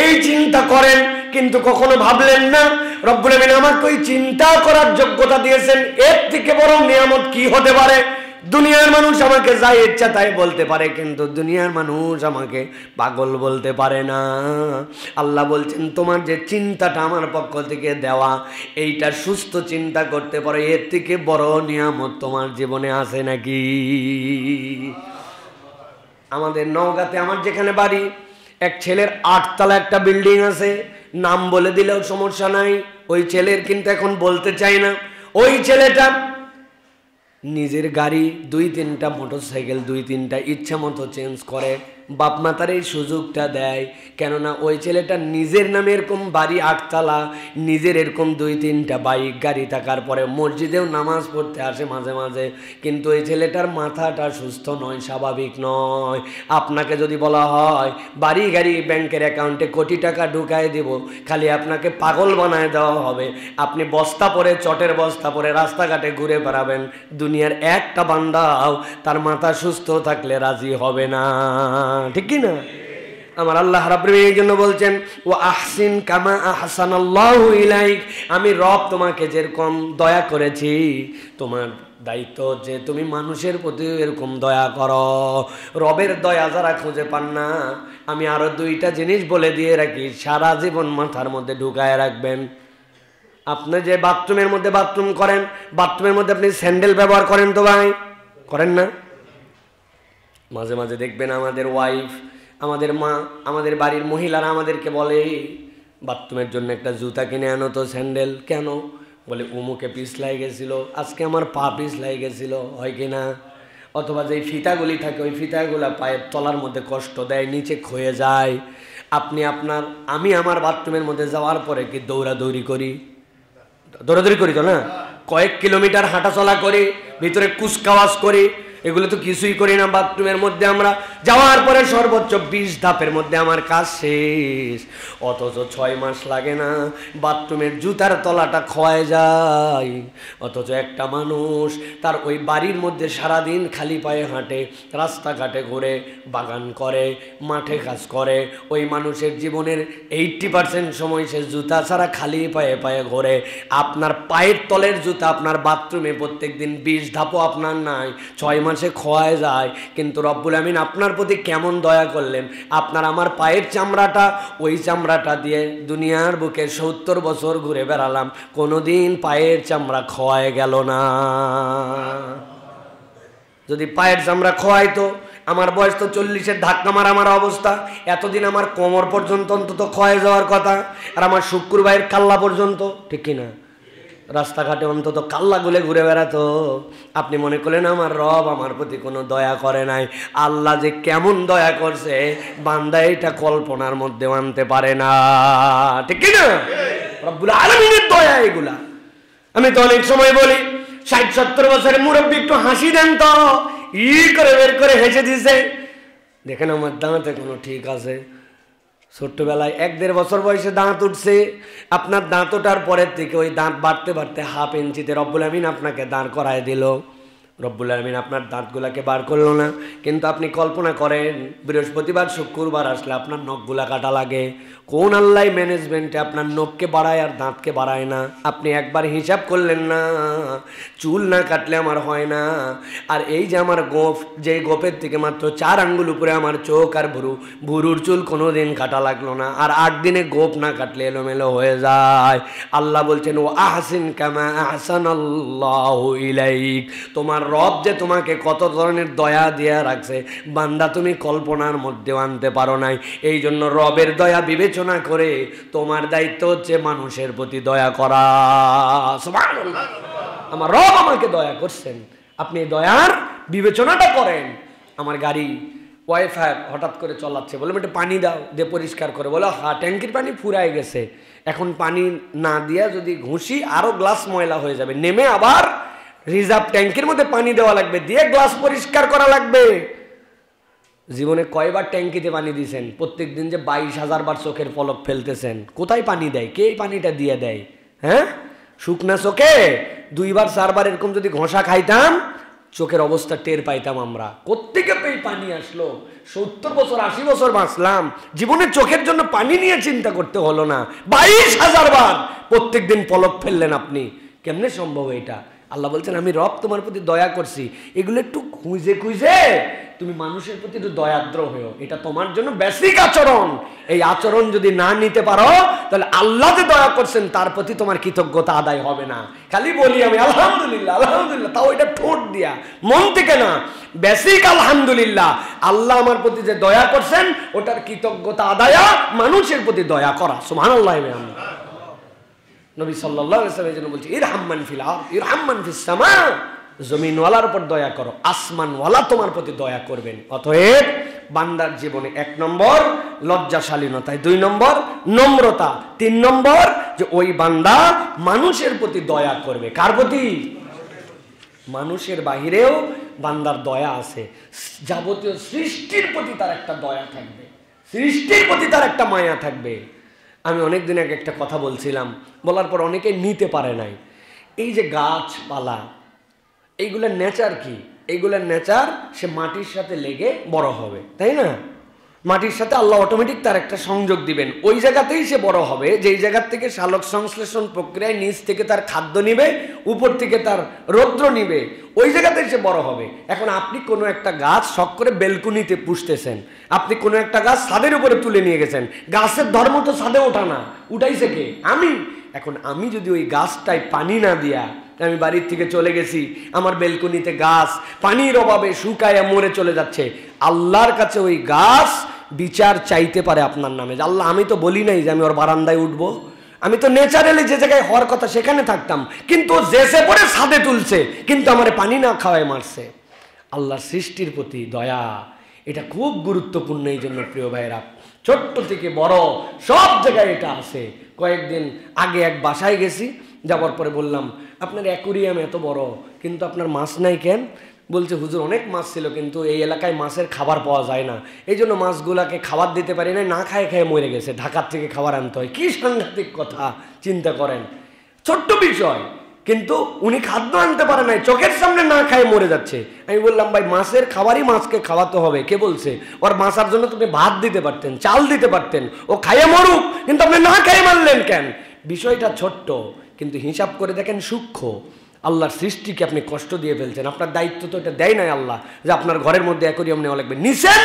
Speaker 1: এই চিন্তা করেন, কিন্তু কখনো ভাবলেন না রব্বুল আলামিন আমাকে ওই চিন্তা করার যোগ্যতা দিয়েছেন, এর থেকে বড় নিয়ামত কি হতে পারে? দুনিয়ার মানুষ আমাকে যা ইচ্ছা তাই বলতে পারে, কিন্তু দুনিয়ার মানুষ আমাকে পাগল বলতে পারে না। আল্লাহ বলছেন তোমার যে চিন্তাটা আমার পক্ষ থেকে দেওয়া, এইটা সুস্থ চিন্তা করতে পারো, এর থেকে বড় নিয়ামত তোমার জীবনে আছে নাকি? আমাদের নওগাঁতে, আমার যেখানে বাড়ি, এক ছেলের 8 তলা একটা বিল্ডিং আছে, নাম বলে দিলেও সমস্যা নাই, ওই ছেলের কিন্তু এখন বলতে চাই না। ওই ছেলেটা নিজের গাড়ি 2-3টা, মোটরসাইকেল 2-3টা ইচ্ছা মতো চেঞ্জ করে, বাপ মা তার এই সুযোগটা দেয়। কেননা ওই ছেলেটা নিজের নামে এরকম বাড়ি 8 তলা, নিজের এরকম 2-3টা বাইক গাড়ি থাকার পরে মসজিদেও নামাজ পড়তে আসে মাঝে মাঝে, কিন্তু ওই ছেলেটার মাথাটা সুস্থ নয়, স্বাভাবিক নয়। আপনাকে যদি বলা হয় বাড়ি গাড়ি ব্যাংকের অ্যাকাউন্টে কোটি টাকা ঢুকায় দেব, খালি আপনাকে পাগল বানায় দেওয়া হবে, আপনি বস্তা পরে, চটের বস্তা পরে রাস্তাঘাটে ঘুরে বেড়াবেন, দুনিয়ার একটা বান্দাও তার মাথা সুস্থ থাকলে রাজি হবে না, ঠিক কি না? আমার আল্লাহ রাব্বুল আলামিন এই জন্য বলছেন ও আহসিন কামা আহসানাল্লাহু ইলাইক, আমি রব তোমাকে যেরকম দয়া করেছি, তোমার দায়িত্ব যে তুমি মানুষের প্রতি এরকম দয়া করো। রবের দয়া যারা খুঁজে পান না, আমি আরো 2টা জিনিস বলে দিয়ে রাখি, সারা জীবন মাথার মধ্যে ঢুকায় রাখবেন। আপনি যে বাথরুমের মধ্যে বাথরুম করেন, বাথরুমের মধ্যে আপনি স্যান্ডেল ব্যবহার করেন তো ভাই? করেন না? মাঝে মাঝে দেখবেন আমাদের ওয়াইফ, আমাদের মা, আমাদের বাড়ির মহিলারা আমাদেরকে বলে বাথরুমের জন্য একটা জুতা কিনে আনো তো, স্যান্ডেল। কেন? বলে উমুকে পিছলাই গেছিল, আজকে আমার পা পিছলাই গেছিল, হয় কি না? অথবা যেই ফিতাগুলি থাকে ওই ফিতাগুলা পায়ের তলার মধ্যে কষ্ট দেয়, নিচে ক্ষয়ে যায়। আমি আমার বাথরুমের মধ্যে যাওয়ার পরে কি দৌড়াদৌড়ি করি? দৌড়াদৌড়ি করি তো না, কয়েক কিলোমিটার হাঁটা চলা করি, ভিতরে কুচকাওয়াজ করি, এগুলো তো কিছুই করি না। বাথরুমের মধ্যে আমরা যাওয়ার পরে সর্বোচ্চ 20 ধাপের মধ্যে আমার কাজ শেষ, অথচ 6 মাস লাগে না বাথরুমের জুতার তলাটা ক্ষয় যায়। অথচ একটা মানুষ তার ওই বাড়ির মধ্যে সারাদিন খালি পায়ে হাঁটে, রাস্তাঘাটে ঘুরে, বাগান করে, মাঠে কাজ করে, ওই মানুষের জীবনের 80% সময় সে জুতা ছাড়া খালি পায়ে পায়ে ঘোরে। আপনার পায়ের তলের জুতা আপনার বাথরুমে প্রত্যেকদিন 20 ধাপও আপনার নাই, 6 মাসে ক্ষয় যায়। কিন্তু রব্বুল আমিন আপনার প্রতি কেমন দয়া করলেন, আপনার আমার পায়ের চামড়াটা, ওই চামড়াটা দিয়ে দুনিয়ার বুকে 70 বছর ঘুরে বেড়ালাম, কোনোদিন পায়ের চামড়া ক্ষয় গেল না। যদি পায়ের চামড়া খোয়াইতো, আমার বয়স তো 40-এর ধাক্কা মারা আমার অবস্থা, এতদিন আমার কোমর পর্যন্ত অন্তত ক্ষয়ে যাওয়ার কথা, আর আমার শুক্র ভাইয়ের কাল্লা পর্যন্ত, ঠিক কিনা? রাস্তাঘাটে অন্তত কাল্লা গুলে ঘুরে বেড়াতো। আপনি মনে করলেন আমার রব আমার প্রতি কোনো দয়া করে নাই। আল্লাহ যে কেমন দয়া করছে বান্দা এটা কল্পনার মধ্যে আনতে পারে না, ঠিক কিনা? রব্বুল আলামিনের দয়া এগুলা। আমি তো অনেক সময় বলি 60-70 বছরের মুরব্বী একটু হাসি দেন তো, ই করে বের করে হেসে দিছে, দেখেন আমার দাঁতে কোনো ঠিক আছে। ছোট্টবেলায় 1-1.5 বছর বয়সে দাঁত উঠছে, আপনার দাঁত ওঠার পরের থেকে ওই দাঁত বাড়তে বাড়তে হাফ ইঞ্চিতে রব্বুল আমিন আপনাকে দাঁড় করায় দিল। রব্বুল আমিন আপনার দাঁতগুলাকে বার করলো না, কিন্তু আপনি কল্পনা করেন বৃহস্পতিবার শুক্রবার আসলে আপনার নখগুলা কাটা লাগে। কোন আল্লাহ ম্যানেজমেন্টে আপনার নখকে বাড়ায় আর দাঁতকে বাড়ায় না? আপনি একবার হিসাব করলেন না, চুল না কাটলে আমার হয় না। আর এই যে আমার গোঁফ, যে গোপের থেকে মাত্র 4 আঙ্গুল উপরে আমার চোখ আর ভুরুর চুল কোনোদিন কাটা লাগলো না, আর 8 দিনে গোপ না কাটলে এলোমেলো হয়ে যায়। আল্লাহ বলছেন ও আহসিন কামা আহসানাল্লাহু ইলাইক, তোমার রব যে তোমাকে কত ধরনের দয়া দিয়া রাখছে বান্দা তুমি কল্পনার মধ্যে আনতে পারো নাই। এই জন্য রবের দয়া বিবেচনা করে তোমার দায়িত্ব হচ্ছে মানুষের প্রতি দয়া করা। সুবহানাল্লাহ, আমার রব আমাকে দয়া করছেন, আপনি দয়ার বিবেচনাটা করেন। আমার গাড়ি ওয়াইফাই হঠাৎ করে চলাচ্ছে, বলে একটু পানি দাও, দিয়ে পরিষ্কার করে, বলো হ্যাঁ ট্যাঙ্কির পানি ফুরাই গেছে, এখন পানি না দিয়া যদি ঘুষি আরো গ্লাস ময়লা হয়ে যাবে, নেমে আবার রিজার্ভ ট্যাঙ্কের মধ্যে পানি দেওয়া লাগবে, দিয়ে গ্লাস পরিষ্কার করা লাগবে। জীবনে কয়বার ট্যাঙ্কিতে পানি দিয়েছেন? প্রত্যেক দিন যে 22,000 বার চোখের পলক ফেলতেছেন, কোথায় পানি দেয়? কে পানিটা দিয়ে দেয়? হ্যাঁ, শুকনা চোখে 2-4 বার এরকম যদি ঘষা খাইতাম চোখের অবস্থা টের পাইতাম আমরা। কোত্থেকে পেয়ে পানি আসলো? 70 বছর 80 বছর বাঁচলাম, জীবনে চোখের জন্য পানি নিয়ে চিন্তা করতে হলো না। 22,000 বার প্রত্যেক দিন পলক ফেললেন আপনি, কেমনে সম্ভব এটা? আল্লাহ বলছেন আমি রব তোমার প্রতি দয়া করছি, এগুলো একটু খুঁজে খুঁজে তুমি মানুষের প্রতি একটু দয়াদ্র হও, এটা তোমার জন্য বেসিক আচরণ। এই আচরণ যদি না নিতে পারো তাহলে আল্লাহ যে দয়া করছেন তার প্রতি তোমার কৃতজ্ঞতা আদায় হবে না। খালি বলি আমি আলহামদুলিল্লাহ আলহামদুলিল্লাহ, তাও এটা ঠোঁট দিয়া, মন থেকে না, বেসিক আলহামদুলিল্লাহ। আল্লাহ আমার প্রতি যে দয়া করছেন ওটার কৃতজ্ঞতা আদায়া মানুষের প্রতি দয়া করা। সুবহানাল্লাহ। নবী সাল্লাল্লাহু আলাইহি ওয়াসাল্লাম যেন বলছে ইরহাম্মান ফিল আরদ ইরহাম্মান ফিস সামা, জমিনওয়ালার উপর দয়া করো, আসমানওয়ালা তোমার প্রতি দয়া করবেন। অতএব বান্দার জীবনে 1 নম্বর লজ্জাশালীনতায়, 2 নম্বর নম্রতা, 3 নম্বর যে ওই বান্দা মানুষের প্রতি দয়া করবে। কার প্রতি? মানুষের বাহিরেও বান্দার দয়া আছে, যাবতীয় সৃষ্টির প্রতি তার একটা দয়া থাকবে, সৃষ্টির প্রতি তার একটা মায়া থাকবে। আমি অনেকদিন আগে একটা কথা বলছিলাম, বলার পর অনেকে নিতে পারে নাই। এই যে গাছপালা, এইগুলোর নেচার কি? এইগুলোর নেচার সে মাটির সাথে লেগে বড় হবে, তাই না? মাটির সাথে আল্লাহ অটোমেটিক তার একটা সংযোগ দিবেন, ওই জায়গাতেই সে বড় হবে, যেই জায়গার থেকে সালোক সংশ্লেষণ প্রক্রিয়ায় নিচ থেকে তার খাদ্য নিবে, উপর থেকে তার রৌদ্র নিবে, ওই জায়গাতেই সে বড় হবে। এখন আপনি কোনো একটা গাছ শখ করে বেলকুনিতে পুষতেছেন, আপনি কোনো একটা গাছ ছাদের উপরে তুলে নিয়ে গেছেন, গাছের ধর্ম তো ছাদে ওঠা না, উঠাইছে কে? আমি। এখন আমি যদি ওই গাছটায় পানি না দিয়া, আমি বাড়ির থেকে চলে গেছি, আমার বেলকনিতে গাছ পানির অভাবে শুকায় মরে চলে যাচ্ছে, আল্লাহর কাছে ওই গাছ বিচার চাইতে পারে আপনার নামে, যে আল্লাহ আমি তো বলি নাই যে আমি ওর বারান্দায় উঠবো, আমি তো ন্যাচারালি যে জায়গায় হওয়ার কথা সেখানে থাকতাম, কিন্তু জেসে পরে ছাদে তুলছে, কিন্তু আমার পানি না খাওয়ায় মারছে। আল্লাহর সৃষ্টির প্রতি দয়া, এটা খুব গুরুত্বপূর্ণ। এই জন্য প্রিয় ভাইরা, ছোট্ট থেকে বড় সব জায়গায় এটা আছে। কয়েকদিন আগে এক বাসায় গেছি, যাওয়ার পরে বললাম আপনার অ্যাকুরিয়াম এত বড় কিন্তু আপনার মাছ নাই কেন? বলছে হুজুর অনেক মাছ ছিল, কিন্তু এই এলাকায় মাছের খাবার পাওয়া যায় না, এই জন্য মাছগুলাকে খাবার দিতে পারি না, না খায় খেয়ে মরে গেছে, ঢাকার থেকে খাবার আনতে হয়। কি সাংঘাতিক কথা, চিন্তা করেন, ছোট্ট বিষয়, কিন্তু উনি খাদ্য আনতে পারে নাই, চোখের সামনে না খায় মরে যাচ্ছে। আমি বললাম ভাই মাছের খাবারই মাছকে খাওয়াতে হবে, কে বলছে? ওর মাছার জন্য তুমি ভাত দিতে পারতেন, চাল দিতে পারতেন, ও খাইয়ে মরুক, কিন্তু আপনি না খাইয়ে মারলেন কেন? বিষয়টা ছোট্ট, কিন্তু হিসাব করে দেখেন সূক্ষ্ম। আল্লাহর সৃষ্টিকে আপনি কষ্ট দিয়ে ফেলছেন। আপনার দায়িত্ব তো এটা দেয় নাই আল্লাহ যে আপনার ঘরের মধ্যে অ্যাকোয়ারিয়াম নেওয়া লাগবে, নিছেন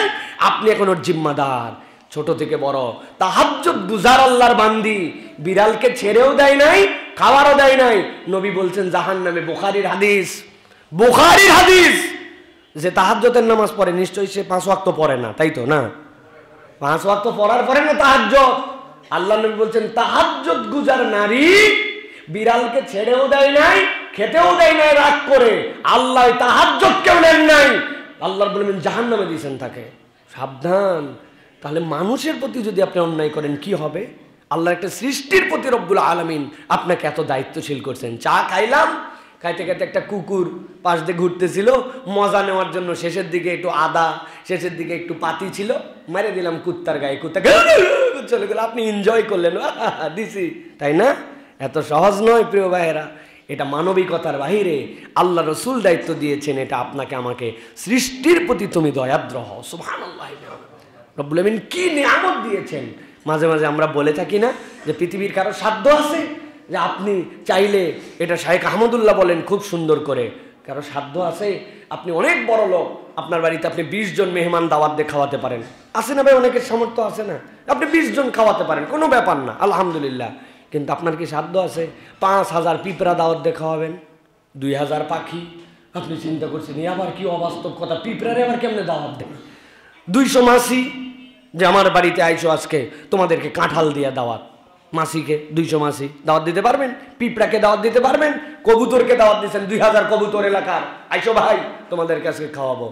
Speaker 1: আপনি এখন ওর জিম্মাদার। ছোট থেকে বড় তাহাজ্জুদ গুজার আল্লাহর বান্দি, বিড়ালকে ছেড়েও দেয় নাই, খাবারও দেয় নাই। নবী বলছেন জাহান্নামে, বুখারীর হাদিস, বুখারীর হাদিস, যে তাহাজ্জুদের নামাজ পড়ে নিশ্চয়ই সে 5 ওয়াক্ত পড়ে না, তাই তো না? 5 ওয়াক্ত পড়ার পরে না তাহাজ্জুদ। আল্লাহ নবী বলছেন তাহাজ্জুদ গুজার নারী বিড়ালকে ছেড়েও দেয় নাই, খেতেও দেয় নাই রাগ করে, আল্লাহ তাহাজ্জুদ কেউ নেন নাই, আল্লাহ বলবেন জাহান্নামে দিয়েছেন তাকে। সাবধান। তাহলে মানুষের প্রতি যদি আপনি অন্যায় করেন কি হবে? আল্লাহ একটা সৃষ্টির প্রতি রব্বুল আলামিন আপনাকে এত দায়িত্বশীল করছেন। চা খাইলাম, খাইতে খাইতে একটা কুকুর পাশ দিয়ে ঘুরতেছিল, মজা নেওয়ার জন্য শেষের দিকে একটু আদা, শেষের দিকে একটু পাতি ছিল, মেরে দিলাম কুত্তার গায়ে, কুত্তা চলে গেল, আপনি এনজয় করলেন, দিছি, তাই না? এত সহজ নয় প্রিয় ভাইয়েরা, এটা মানবিকতার বাহিরে আল্লাহ রসুল দায়িত্ব দিয়েছেন, এটা আপনাকে আমাকে, সৃষ্টির প্রতি তুমি দয়াদ্র হও। সুবহানাল্লাহ, রব্বুল আমিন কি নিয়ামত দিয়েছেন। মাঝে মাঝে আমরা বলে থাকি না যে পৃথিবীর কারো সাধ্য আছে যে আপনি চাইলে, এটা শায়েখ আহমদুল্লাহ বলেন খুব সুন্দর করে, কারো সাধ্য আছে আপনি অনেক বড় লোক, আপনার বাড়িতে আপনি 20 জন মেহমান দাওয়াত দিয়ে খাওয়াতে পারেন, আছে না ভাই? অনেকের সামর্থ্য আছে না, আপনি 20 জন খাওয়াতে পারেন, কোনো ব্যাপার না, আলহামদুলিল্লাহ। কিন্তু আপনার কি সাধ্য আছে 5000 পিঁপড়া দাওয়াত দিয়ে খাওয়াবেন, 2000 পাখি? আপনি চিন্তা করছেন এ আবার কি অবাস্তব কথা, পিঁপড়ারে আবার কেমনে দাওয়াত দেন? 200 মাসি যে আমার বাড়িতে আইসো আজকে, তোমাদেরকে কাঁঠাল দিয়া দাওয়াত, মাসিকে 200 মাসি দাওয়াত দিতে পারবেন? পিঁপড়াকে দাওয়াত দিতে পারবেন? কবুতরকে দাওয়াত দিচ্ছেন, 2000 কবুতর এলাকার, আইসো ভাই তোমাদের কাছে খাওয়াবো,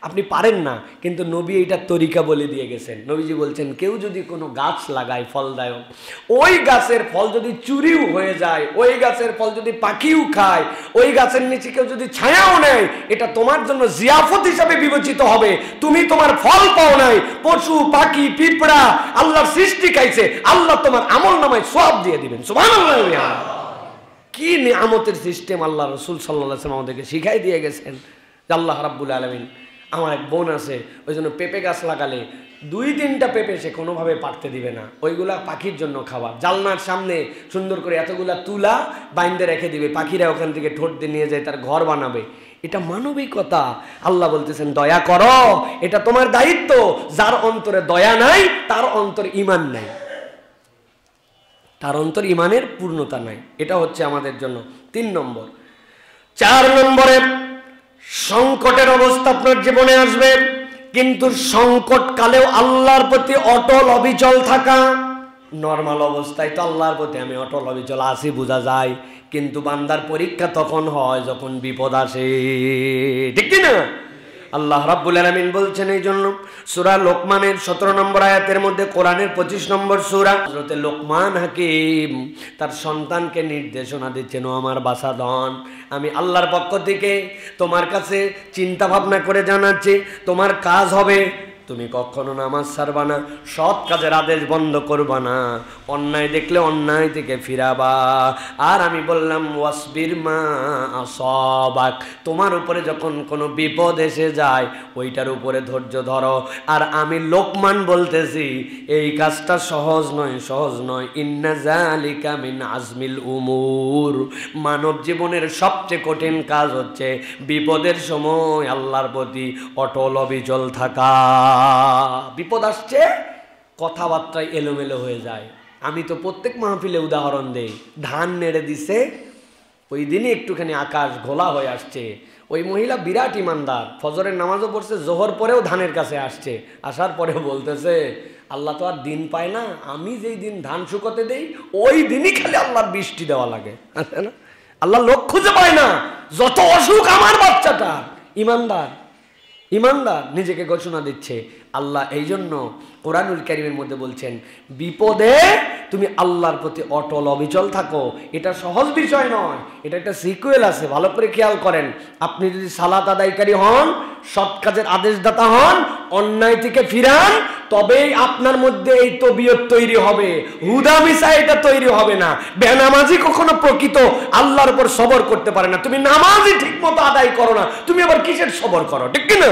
Speaker 1: আপনি পারেন না। কিন্তু নবী এইটার তরিকা বলে দিয়ে গেছেন। নবীজি বলছেন কেউ যদি কোনো গাছ লাগায় ফলদায়ক, ওই গাছের ফল যদি চুরিও হয়ে যায়, ওই গাছের ফল যদি পাখিও খায়, ওই গাছের নিচে কেউ যদি ছায়াও নেয়, এটা তোমার জন্য জিয়াফত হিসাবে বিবেচিত হবে। তুমি তোমার ফল পাও নাই, পশু পাখি পিঁপড়া আল্লাহর সৃষ্টি খাইছে, আল্লাহ তোমার আমল নামায় সওয়াব দিয়ে দিবেন। সুবহানাল্লাহ, কি নিয়ামতের সিস্টেম আল্লাহ রসুল সাল্লাল্লাহু আলাইহি ওয়াসাল্লাম আমাদেরকে শিখাই দিয়ে গেছেন। আল্লাহ রাব্বুল আলামিন, আমার এক বোন আছে, ওই জন্য পেঁপে গাছ লাগালে 2-3টা পেঁপে সে কোনোভাবে পারতে দিবে না, ওইগুলা পাখির জন্য খাবার। জালনার সামনে সুন্দর করে এতগুলা তুলা বাইন্দে রেখে দিবে, পাখিরা ওখান থেকে ঠোঁট দিয়ে নিয়ে যায়, তার ঘর বানাবে। এটা মানবিকতা। আল্লাহ বলতেছেন দয়া করো, এটা তোমার দায়িত্ব। যার অন্তরে দয়া নাই তার অন্তর ঈমান নাই, তার অন্তর ঈমানের পূর্ণতা নাই। এটা হচ্ছে আমাদের জন্য 3 নম্বর। 4 নম্বরে, সংকটের অবস্থা আপনার জীবনে আসবে, কিন্তু সংকট কালেও আল্লাহর প্রতি অটল অবিচল থাকা। নর্মাল অবস্থায় তো আল্লাহর প্রতি আমি অটল অবিচল আছি বোঝা যায়, কিন্তু বান্দার পরীক্ষা তখন হয় যখন বিপদ আসে, ঠিক কি না? আল্লাহ রাব্বুল আলামিন বলছেন এই জন্য সূরা লোকমানের 17 নম্বর আয়াতের মধ্যে, কোরআনের 25 নম্বর সূরা, হযরতে লোকমান হাকিম তার সন্তানকে নির্দেশনা দিচ্ছেন, ও আমার বাছাধন, আমি আল্লাহর পক্ষ থেকে তোমার কাছে চিন্তা ভাবনা করে জানাচ্ছি, তোমার কাজ হবে তুমি কখনো নামাজ ছাড়বা না, সৎ কাজের আদেশ বন্ধ করবা না, অন্যায় দেখলে অন্যায় থেকে ফিরাবা। আর আমি বললাম ওয়াসবির মা আসাবাক, তোমার উপরে যখন কোনো বিপদ এসে যায় ওইটার উপরে ধৈর্য ধরো। আর আমি লোকমান বলতেছি এই কাজটা সহজ নয়, সহজ নয়। ইন্না যালিকা মিন আজমিল উমুর, মানব জীবনের সবচেয়ে কঠিন কাজ হচ্ছে বিপদের সময় আল্লাহর প্রতি অটল অবিচল থাকা। বিপদ আসছে, কথাবার্তায় এলোমেলো হয়ে যায়। আমি তো প্রত্যেক মাহফিলে উদাহরণ দেই, ধান নেড়ে দিছে, ওই দিনই একটুখানি আকাশ ঘোলা হয়ে আসছে, ওই মহিলা বিরাট ইমানদার, ফজরের নামাজও পড়ছে, জোহর পরেও ধানের কাছে আসছে, আসার পরেও বলতেছে আল্লাহ তো আর দিন পায় না, আমি যেই দিন ধান শুকোতে দেই ওই দিনই খালি আল্লাহর বৃষ্টি দেওয়া লাগে, আছে না? আল্লাহ লোক খুঁজে পায় না, যত অসুখ আমার বাচ্চাটা। ইমানদার, ইমানদার নিজেকে ঘোষণা দিচ্ছে, আল্লাহ এই জন্য কোরআনুল কারীমের মধ্যে বলছেন, বিপদে তুমি আল্লাহর প্রতি অটল অবিচল থাকো। এটা সহজ বিষয় নয়, এটা একটা সিকুয়েল আছে, ভালো করে খেয়াল করেন। আপনি যদি সালাত আদায়কারী হন, সৎ কাজের আদেশদাতা হন, অন্যায় থেকে ফিরান, তবেই আপনার মধ্যে এই তবিয়ত তৈরি হবে। হুদামিসা এটা তৈরি হবে না। বেনামাজি কখনো প্রকৃত আল্লাহর উপর সবর করতে পারে না। তুমি নামাজই ঠিক মতো আদায় করো না, তুমি আবার কিসের সবর করো? ঠিক কিনা?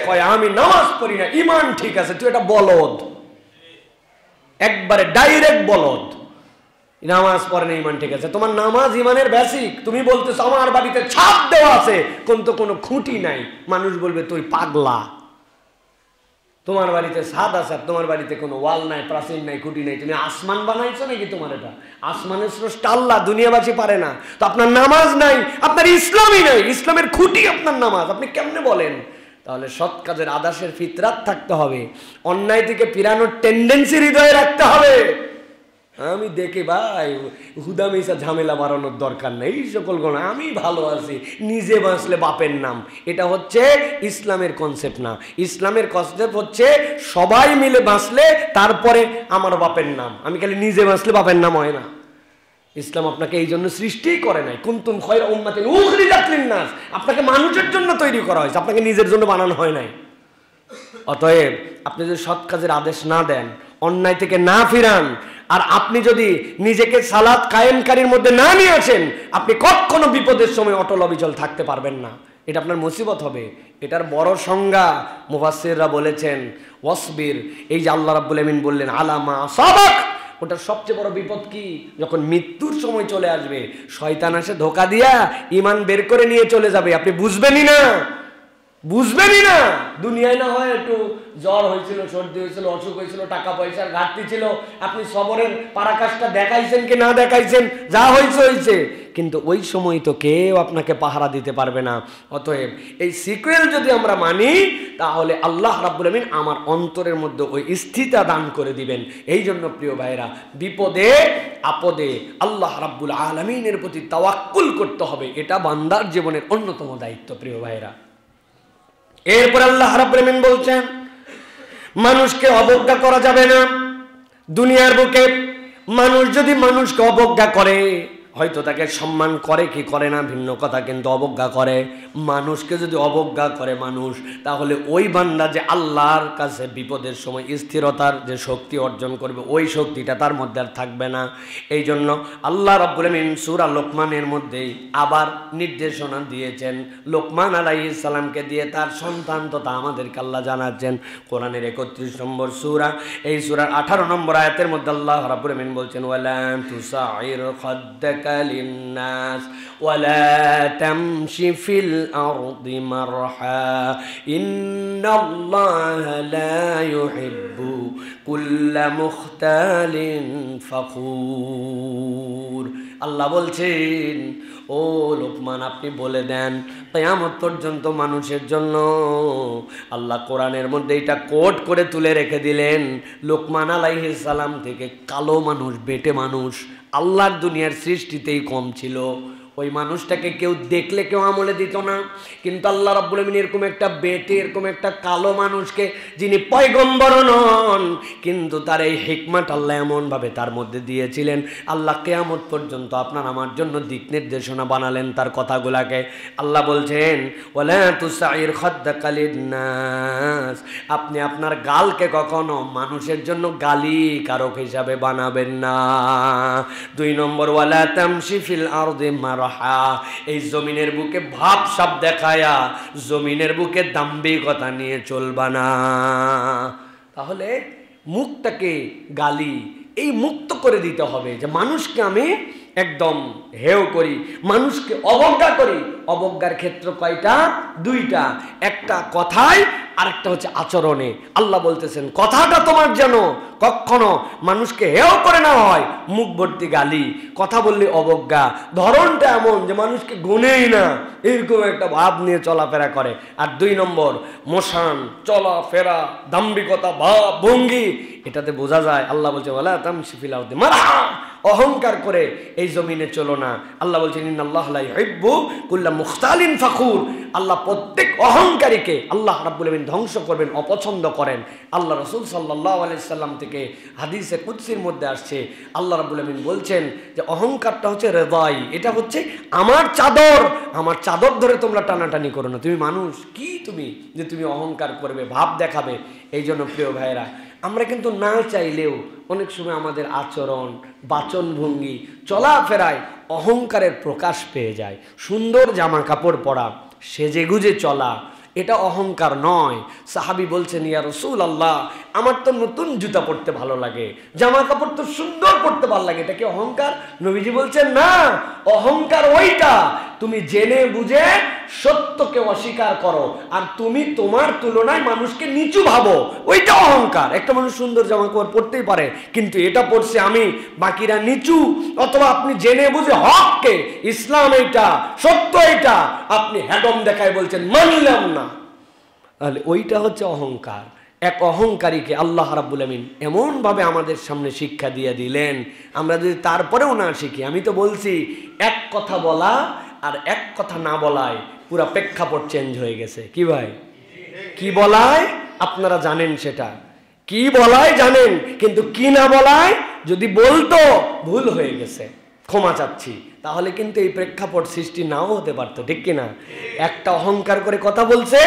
Speaker 1: কয় আমি নামাজ পড়ি না, ইমান ঠিক আছে। তুই এটা বলদ, একবারে ডাইরেক্ট বলদ। নামাজ পড়ে না, ইমান ঠিক আছে। তোমার নামাজ ইমানের বেসিক। তুমি বলতেছো আমার বাড়িতে ছাদ দেওয়া আছে কিন্তু কোনো খুঁটি নাই, মানুষ বলবে তুই পাগলা। তোমার বাড়িতে ছাদ আছে, তোমার বাড়িতে কোনো ওয়াল নাই, প্রাচীর নাই, খুঁটি নাই, তুমি আসমান বানাইছো নাকি? তোমার এটা আসমানের স্রষ্টা আল্লাহ, দুনিয়াবাসী পারে না। তো আপনার নামাজ নাই, আপনার ইসলামই নাই, ইসলামের খুঁটি আপনার নামাজ। আপনি কেমনে বলেন? তাহলে সৎ কাজের আদেশের ফিতরাত থাকতে হবে, অন্যায় থেকে ফিরানোর টেন্ডেন্সি হৃদয়ে রাখতে হবে। আমি দেখি ভাই হুদামিসা ঝামেলা বাড়ানোর দরকার নেই, এই সকল গুণ আমি ভালো আছি, নিজে বাঁচলে বাপের নাম। এটা হচ্ছে ইসলামের কনসেপ্ট না। ইসলামের কনসেপ্ট হচ্ছে সবাই মিলে বাঁচলে তারপরে আমার বাপের নাম। আমি খালি নিজে বাঁচলে বাপের নাম হয় না। ইসলাম আপনাকে এই জন্য সৃষ্টিই করে নাই। কুনতুম খায়রা উম্মাতিন উখরিজাত লিন-নাস, আপনাকে মানুষের জন্য তৈরি করা হয়েছে, আপনাকে নিজের জন্য বানানো হয় নাই। অতএব আপনি যদি সৎ কাজের আদেশ না দেন, অন্যায় থেকে না ফিরান, আর আপনি যদি নিজেকে সালাত কায়েমকারীর মধ্যে না নিয়ে আসেন, আপনি কখনো বিপদের সময় অটল অবিচল থাকতে পারবেন না। এটা আপনার মুসিবত হবে। এটার বড় সংজ্ঞা মুফাসসিররা বলেছেন ওয়াসবির। এই যে আল্লাহ রাব্বুল আমিন বললেন আলামা সাবাক, ওটার সবচেয়ে বড় বিপদ কি? যখন মৃত্যুর সময় চলে আসবে, শয়তান এসে ধোঁকা দিয়া ঈমান বের করে নিয়ে চলে যাবে, আপনি বুঝবেনই না, বুঝবেনই না। দুনিয়ায় না হয় একটু জ্বর হয়েছিল, সর্দি হয়েছিল, অসুখ হয়েছিল, টাকা পয়সার ঘাটতি ছিল, আপনি সবরের পারাকাশটা দেখাইছেন কি না দেখাইছেন, যা হয়েছে হয়েছে, কিন্তু ওই সময় তো কেউ আপনাকে পাহারা দিতে পারবে না। অতএব এই সিকুয়েল যদি আমরা মানি, তাহলে আল্লাহ রাব্বুল আমিন আমার অন্তরের মধ্যে ওই স্থিরতা দান করে দিবেন। এই জন্য প্রিয় ভাইরা, বিপদে আপদে আল্লাহ রাব্বুল আলামিনের প্রতি তাওয়াক্কুল করতে হবে। এটা বান্দার জীবনের অন্যতম দায়িত্ব প্রিয় ভাইরা। এরপর আল্লাহ রাব্বুল আমিন বলছেন, মানুষকে অবজ্ঞা করা যাবে না। দুনিয়ার বুকে মানুষ যদি মানুষকে অবজ্ঞা করে, হয়তো তাকে সম্মান করে কি করে না ভিন্ন কথা, কিন্তু অবজ্ঞা করে। মানুষকে যদি অবজ্ঞা করে মানুষ, তাহলে ওই বান্দা যে আল্লাহর কাছে বিপদের সময় স্থিরতার যে শক্তি অর্জন করবে, ওই শক্তিটা তার মধ্যে আর থাকবে না। এই জন্য আল্লাহ রাব্বুল আমিন সূরা লোকমানের মধ্যেই আবার নির্দেশনা দিয়েছেন, লোকমান আলাইহিস সালামকে দিয়ে তার সন্তান তথা আমাদেরকে আল্লাহ জানাচ্ছেন। কোরআনের 31 নম্বর সূরা, এই সূরার 18 নম্বর আয়াতের মধ্যে আল্লাহ রাব্বুল আমিন বলছেন, ওয়ালা তুসাইর খাদ্দাকা লিন-নাস ওয়ালা তামশি ফিল আরদি মারহা ইন্নাল্লাহা লা ইউহিব্বু কুল্লা মুখতালিন ফখুর। আল্লাহ বলছেন, ও লোকমান, আপনি বলে দেন কিয়ামত পর্যন্ত মানুষের জন্য আল্লাহ কোরআনের মধ্যে এটা কোট করে তুলে রেখে দিলেন। লোকমান আলাইহিস সালাম থেকে কালো মানুষ, বেটে মানুষ আল্লাহর দুনিয়ার সৃষ্টিতেই কম ছিল। ওই মানুষটাকে কেউ দেখলে কেউ আমলে দিত না, কিন্তু আল্লাহ রাব্বুল আমিন এরকম একটা বেটে, এরকম একটা কালো মানুষকে, যিনি পয়গম্বর নন, কিন্তু তার এই হিকমত আল্লাহ এমনভাবে তার মধ্যে দিয়েছিলেন, আল্লাহ কিয়ামত পর্যন্ত আপনার আমার জন্য দিক নির্দেশনা বানালেন তার কথাগুলাকে। আল্লাহ বলছেন, ওয়ালা তুসাইর খাদ্দাকা লিন-নাস, আপনি আপনার গালকে কখনো মানুষের জন্য গালি কারক হিসাবে বানাবেন না। 2 নম্বর, ওয়ালা তামশি ফিল আরদি মারহা, এই জমিনের বুকে ভাব সব দেখায়া জমিনের বুকে দাম্ভিকতা নিয়ে চলবা না। তাহলে মুখটাকে গালি এই মুক্ত করে দিতে হবে, যে মানুষকে আমি একদম হেয় করি, মানুষকে অবজ্ঞা করি। অবজ্ঞার ক্ষেত্র কয়টা? 2টা, একটা কথায়, আরেকটা হচ্ছে আচরণে। আল্লাহ বলতেছেন, কথাটা তোমার যেন কখনো মানুষকে হেয় করে না হয়, মুখ ভর্তি গালি, কথা বললে অবজ্ঞা, ধরনটা এমন যে মানুষকে গুনেই না, এরকম একটা ভাব নিয়ে চলাফেরা করে। আর 2 নম্বর, মোশান, চলাফেরা, দাম্ভিকতা, ভাব ভঙ্গি, এটাতে বোঝা যায়। আল্লাহ বলছে, ওয়ালা তামশি ফিল আরদি মারহা, অহংকার করে এই জমিনে চলো না। আল্লাহ বলছেন ইন্নাল্লাহা লা ইউহিব্বু কুল্লা মুখতালিন ফাখুর। আল্লাহ প্রত্যেক অহংকারীকে আল্লাহ রাব্বুল আমিন ধ্বংস করবেন, অপছন্দ করেন। আল্লাহ রাসূল সাল্লাল্লাহু আলাইহি সাল্লাম থেকে হাদিসে কুদসির মধ্যে আসছে, আল্লাহ রাব্বুল আমিন বলছেন যে অহংকারটা হচ্ছে রেদাই, এটা হচ্ছে আমার চাদর ধরে তোমরা টানাটানি করো না। তুমি মানুষ কি তুমি যে তুমি অহংকার করবে, ভাব দেখাবে। এই জন্য প্রিয় ভাইয়েরা, আমরা কিন্তু না চাইলেও অনেক সময় আমাদের আচরণ, বাচনভঙ্গি, চলাফেরায় অহংকারের প্রকাশ পেয়ে যায়। সুন্দর জামা কাপড় পরা, সেজেগুজে চলা, এটা অহংকার নয়। সাহাবী বলছেন ইয়া রাসূলুল্লাহ, আমার তো নতুন জুতা পরতে ভালো লাগে, জামা কাপড় তো সুন্দর পরতে ভালো লাগে, এটা কি অহংকার? নবীজি বলছেন না, অহংকার ওইটা তুমি জেনে বুঝে সত্যকে অস্বীকার করো আর তুমি তোমার তুলনায় মানুষকে নিচু ভাবো, ওইটা অহংকার। একটা মানুষ সুন্দর জামা কাপড় পরতেই পারে, কিন্তু এটা পরছে আমি, বাকিরা নিচু। অথবা আপনি জেনে বুঝে হককে, ইসলাম এইটা, সত্য এইটা, আপনি হ্যাডম দেখায় বলছেন মানলাম না, তাহলে ওইটা হচ্ছে অহংকার। এক অহংকারীকে আল্লাহ রাব্বুল আমিন এমনভাবে আমাদের সামনে শিক্ষা দিয়ে দিলেন, আমরা যদি তারপরেও না শিখি। আমি তো বলছি এক কথা বলা আর এক কথা না বলায় পুরা প্রেক্ষাপট চেঞ্জ হয়ে গেছে। কি ভাই, কি বলায় আপনারা জানেন, সেটা কি বলায় জানেন, কিন্তু কি না বলায় যদি বলতো ভুল হয়ে গেছে, ক্ষমা চাচ্ছি, তাহলে কিন্তু এই প্রেক্ষাপট সৃষ্টি নাও হতে পারতো, ঠিক কিনা? একটা অহংকার করে কথা বলছে,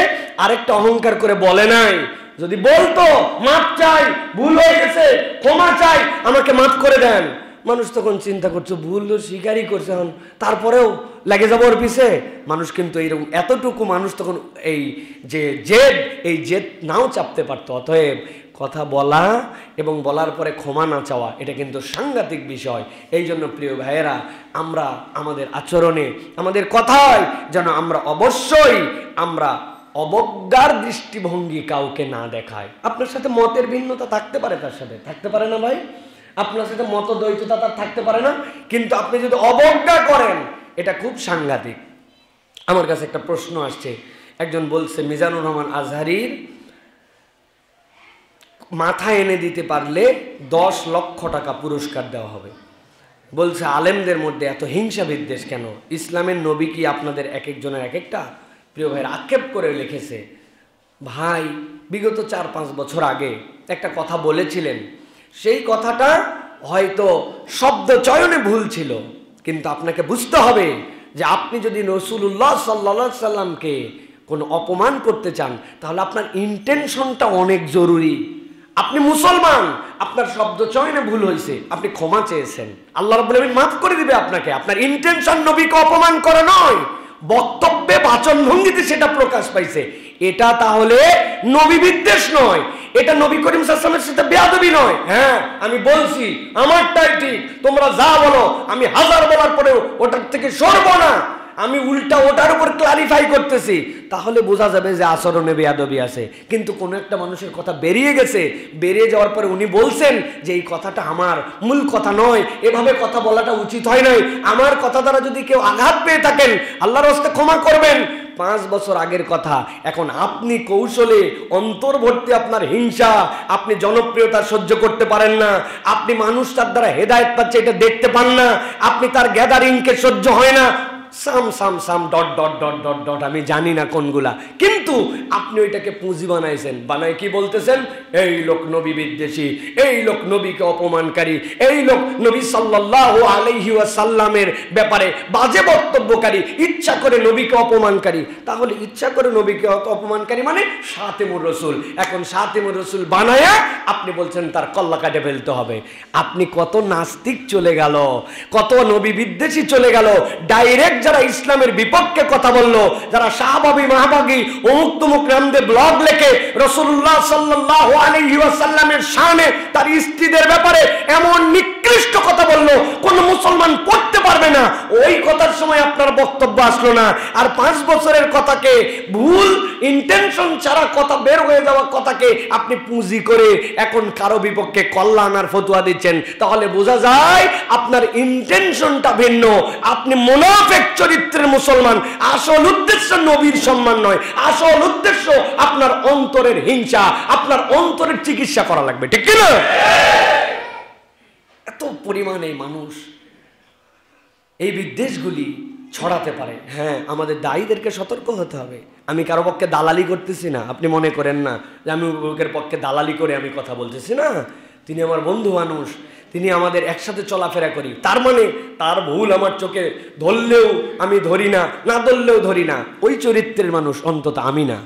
Speaker 1: আরেকটা অহংকার করে বলে নাই। যদি বলতো মাপ চাই, ভুল হয়ে গেছে, ক্ষমা চাই, আমাকে মাফ করে দেন, মানুষ তখন চিন্তা করছে ভুল স্বীকারই করছে, তারপরেও লেগে যাবো ওর পিছে। মানুষ কিন্তু এইরকম এতটুকু মানুষ তখন এই জেদ নাও চাপতে পারতো। অতএব কথা বলা এবং বলার পরে ক্ষমা না চাওয়া, এটা কিন্তু সাংঘাতিক বিষয়। এই জন্য প্রিয় ভাইয়েরা, আমরা আমাদের আচরণে, আমাদের কথায় যেন আমরা অবশ্যই অবজ্ঞার দৃষ্টিভঙ্গি কাউকে না দেখায়। আপনার সাথে মতের ভিন্নতা থাকতে পারে, তার সাথে থাকতে পারে না ভাই, আপনার সাথে মতদ্বৈততা তার থাকতে পারে না, কিন্তু আপনি যদি অবজ্ঞা করেন, এটা খুব সাংঘাতিক। আমার কাছে একটা প্রশ্ন আসছে, একজন বলছে মিজানুর রহমান আজহারির মাথা এনে দিতে পারলে 10 লক্ষ টাকা পুরস্কার দেওয়া হবে। বলছে আলেমদের মধ্যে এত হিংসা বিদ্বেষ কেন? ইসলামের নবী কি আপনাদের এক একজনের এক একটা? প্রিয় ভাইয়ের আক্ষেপ করে লিখেছে, ভাই বিগত 4-5 বছর আগে একটা কথা বলেছিলেন, সেই কথাটা হয়তো শব্দ চয়নে ভুল ছিল, কিন্তু আপনাকে বুঝতে হবে যে আপনি যদি রাসূলুল্লাহ সাল্লাল্লাহু আলাইহি সাল্লামকে কোনো অপমান করতে চান, তাহলে আপনার ইন্টেনশনটা অনেক জরুরি। আপনি মুসলমান, আপনার শব্দ চয়নে ভুল হয়েছে, আপনি ক্ষমা চেয়েছেন, আল্লাহ রাব্বুল আমিন মাফ করে দিবে আপনাকে। আপনার ইন্টেনশন নবীকে অপমান করা নয়, বক্তব্যে বাচনভঙ্গিতে সেটা প্রকাশ পাইছে, এটা তাহলে নবী বিদ্বেষ নয়, এটা নবী করিম সাল্লাল্লাহু আলাইহি ওয়াসাল্লামের সাথে বেয়াদবি নয়। হ্যাঁ, আমি বলছি আমারটাই ঠিক, তোমরা যা বলো আমি 1000 বলার পরেও ওটার থেকে সরবো না, আমি উল্টা ওটার উপর ক্লারিফাই করতেছি, তাহলে বোঝা যাবে যে আচরণে বেয়াদবি আছে। কিন্তু কোনো একটা মানুষের কথা বেরিয়ে গেছে, বেরিয়ে যাওয়ার পরে উনি বলছেন যে এই কথাটা আমার মূল কথা নয়, এভাবে কথা বলাটা উচিত হয় নাই, আমার কথা দ্বারা যদি কেউ আঘাত পেয়ে থাকেন আল্লাহর রাস্তায় ক্ষমা করবেন। 5 বছর আগের কথা, এখন আপনি কৌশলে অন্তর্বর্তী আপনার হিংসা, আপনি জনপ্রিয়তা সহ্য করতে পারেন না, আপনি মানুষ তার দ্বারা হেদায়েত পাচ্ছে এটা দেখতে পান না, আপনি তার গ্যাদারিংকে সহ্য হয় না, সাম ডট আমি জানি না কোনগুলা, কিন্তু আপনি ওইটাকে পুঁজি বানাইছেন, বানাই কি বলতেছেন, এই লোক নবী বিদ্বেষী, এই লোক নবীকে অপমানকারী, এই লোক নবী সাল্লাল্লাহু আলাইহি ওয়াসাল্লামের ব্যাপারে বাজে বক্তব্যকারী, ইচ্ছা করে নবীকে অপমানকারী। তাহলে ইচ্ছা করে নবীকে অপমানকারী মানে শাতিমুর রাসূল, এখন শাতিমুর রাসূল বানায়া আপনি বলছেন তার কল্লা কাটে ফেলতে হবে। আপনি কত নাস্তিক চলে গেল, কত নবী বিদ্বেষী চলে গেল, ডাইরেক্ট যারা ইসলামের বিপক্ষে কথা বললো, যারা শাহবাগী মাহবাগী অমুক তমুক নামে ব্লগ লেখে রাসূলুল্লাহ সাল্লাল্লাহু আলাইহি ওয়াসাল্লামের শানে তার স্ত্রীদের ব্যাপারে এমন নিকৃষ্ট কথা বললো, কোন মুসলমান পড়তে পারবে না, ওই কথার সময় আপনার বক্তব্য আসলো না। আর 5 বছরের কথাকে, ভুল ইন্টেনশন ছাড়া কথা বের হয়ে যাওয়া কথাকে আপনি পুঁজি করে এখন কারো বিপক্ষে কল্লা আনার ফতোয়া দিচ্ছেন, তাহলে বোঝা যায় আপনার ইন্টেনশনটা ভিন্ন, আপনি মুনাফিক চরিত্রের মুসলমান। আসল উদ্দেশ্য নবীর সম্মান নয়, আসল উদ্দেশ্য আপনার অন্তরের হিংসা, আপনার অন্তরের চিকিৎসা করা লাগবে, ঠিক কি না? এত পরিমাণ এই মানুষ এই বিদ্বেষগুলি ছড়াতে পারে। হ্যাঁ, আমাদের দায়ীদেরকে সতর্ক হতে হবে। আমি কারো পক্ষে দালালি করতেছি না, আপনি মনে করেন না যে আমি লোকের পক্ষে দালালি করে আমি কথা বলতেছি না। তিনি আমার বন্ধু মানুষ, তিনি আমাদের একসাথে চলাফেরা করি, তার মানে তার ভুল আমার চোখে ধরলেও আমি ধরি না, না ধরলেও ধরি না। ওই চরিত্রের মানুষ অন্তত আমি না,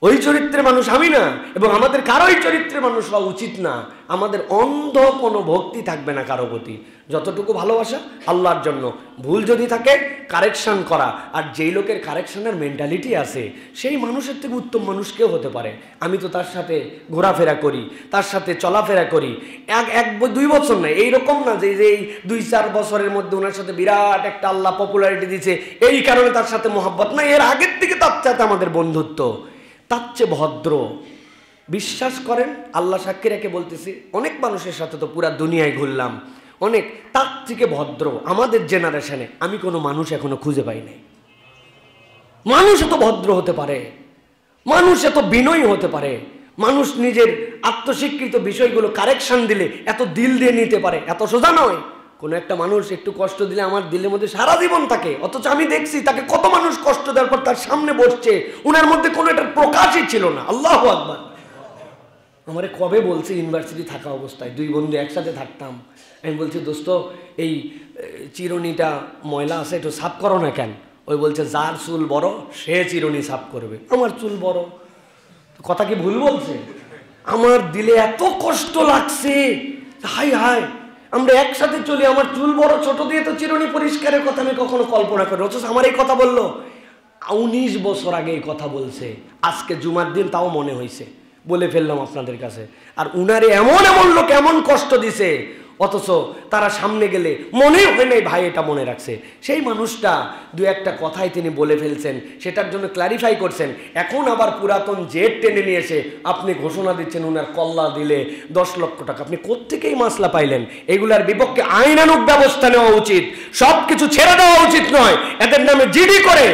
Speaker 1: ওই চরিত্রের মানুষ আমি না, এবং আমাদের কারোই চরিত্রের মানুষ হওয়া উচিত না। আমাদের অন্ধ কোনো ভক্তি থাকবে না কারো প্রতি, যতটুকু ভালোবাসা আল্লাহর জন্য। ভুল যদি থাকে কারেকশন করা, আর যেই লোকের কারেকশনের মেন্টালিটি আছে সেই মানুষের থেকে উত্তম মানুষ কেউ হতে পারে। আমি তো তার সাথে ঘোরাফেরা করি, তার সাথে চলাফেরা করি, এক 2 বছর নয়, এইরকম না যে এই 2-4 বছরের মধ্যে ওনার সাথে বিরাট একটা আল্লাহ পপুলারিটি দিচ্ছে এই কারণে তার সাথে মহব্বত না। এর আগের থেকে তার সাথে আমাদের বন্ধুত্ব, তার চেয়ে ভদ্র। বিশ্বাস করেন, আল্লাহ সাক্ষী রেখে বলতেছি, অনেক মানুষের সাথে তো পুরা দুনিয়ায় ঘুরলাম, অনেক তার থেকে ভদ্র আমাদের জেনারেশনে আমি কোনো মানুষ এখনো খুঁজে পাই নাই। মানুষ এত ভদ্র হতে পারে, মানুষ এত বিনয়ী হতে পারে, মানুষ নিজের আত্মস্বীকৃত বিষয়গুলো কারেকশন দিলে এত দিল দিয়ে নিতে পারে, এত সোজা নয়। কোনো একটা মানুষ একটু কষ্ট দিলে আমার দিলের মধ্যে সারা জীবন থাকে, অথচ আমি দেখছি তাকে কত মানুষ কষ্ট দেওয়ার পর তার সামনে বসছে, উনার মধ্যে কোনো এটার প্রকাশই ছিল না। আল্লাহু আকবার। আমারে কবে বলছে ইউনিভার্সিটি থাকা অবস্থায় 2 বন্ধু একসাথে থাকতাম, আমি বলছি দোস্ত এই চিরুনিটা ময়লা আছে একটু সাফ করো না কেন? ওই বলছে যার চুল বড় সে চিরুনি সাফ করবে। আমার চুল বড়, কথা কি ভুল বলছে? আমার দিলে এত কষ্ট লাগছে, হাই হাই আমরা একসাথে চলি, আমার চুল বড়, ছোট দিয়ে তো চিরুনি পরিষ্কারের কথা আমি কখনো কল্পনা করি, অথচ আমার এই কথা বললো 19 বছর আগে এই কথা বলছে। আজকে জুমার দিন তাও মনে হয়েছে, বলে ফেললাম আপনাদের কাছে। আর উনারে এমন এমন লোক এমন কষ্ট দিছে, অথচ তারা সামনে গেলে মনে হয় নাই ভাই এটা মনে রাখছে। সেই মানুষটা 2-1টা কথাই তিনি বলে ফেলছেন, সেটার জন্য ক্লারিফাই করছেন। এখন আবার পুরাতন জেট টেনে নিয়ে এসে আপনি ঘোষণা দিচ্ছেন উনার কল্লা দিলে 10 লক্ষ টাকা। আপনি কোত্থেকেই মাসলা পাইলেন? এগুলার বিপক্ষে আইনানুগ ব্যবস্থা নেওয়া উচিত, সব কিছু ছেড়ে দেওয়া উচিত নয়। এদের নামে জিডি করে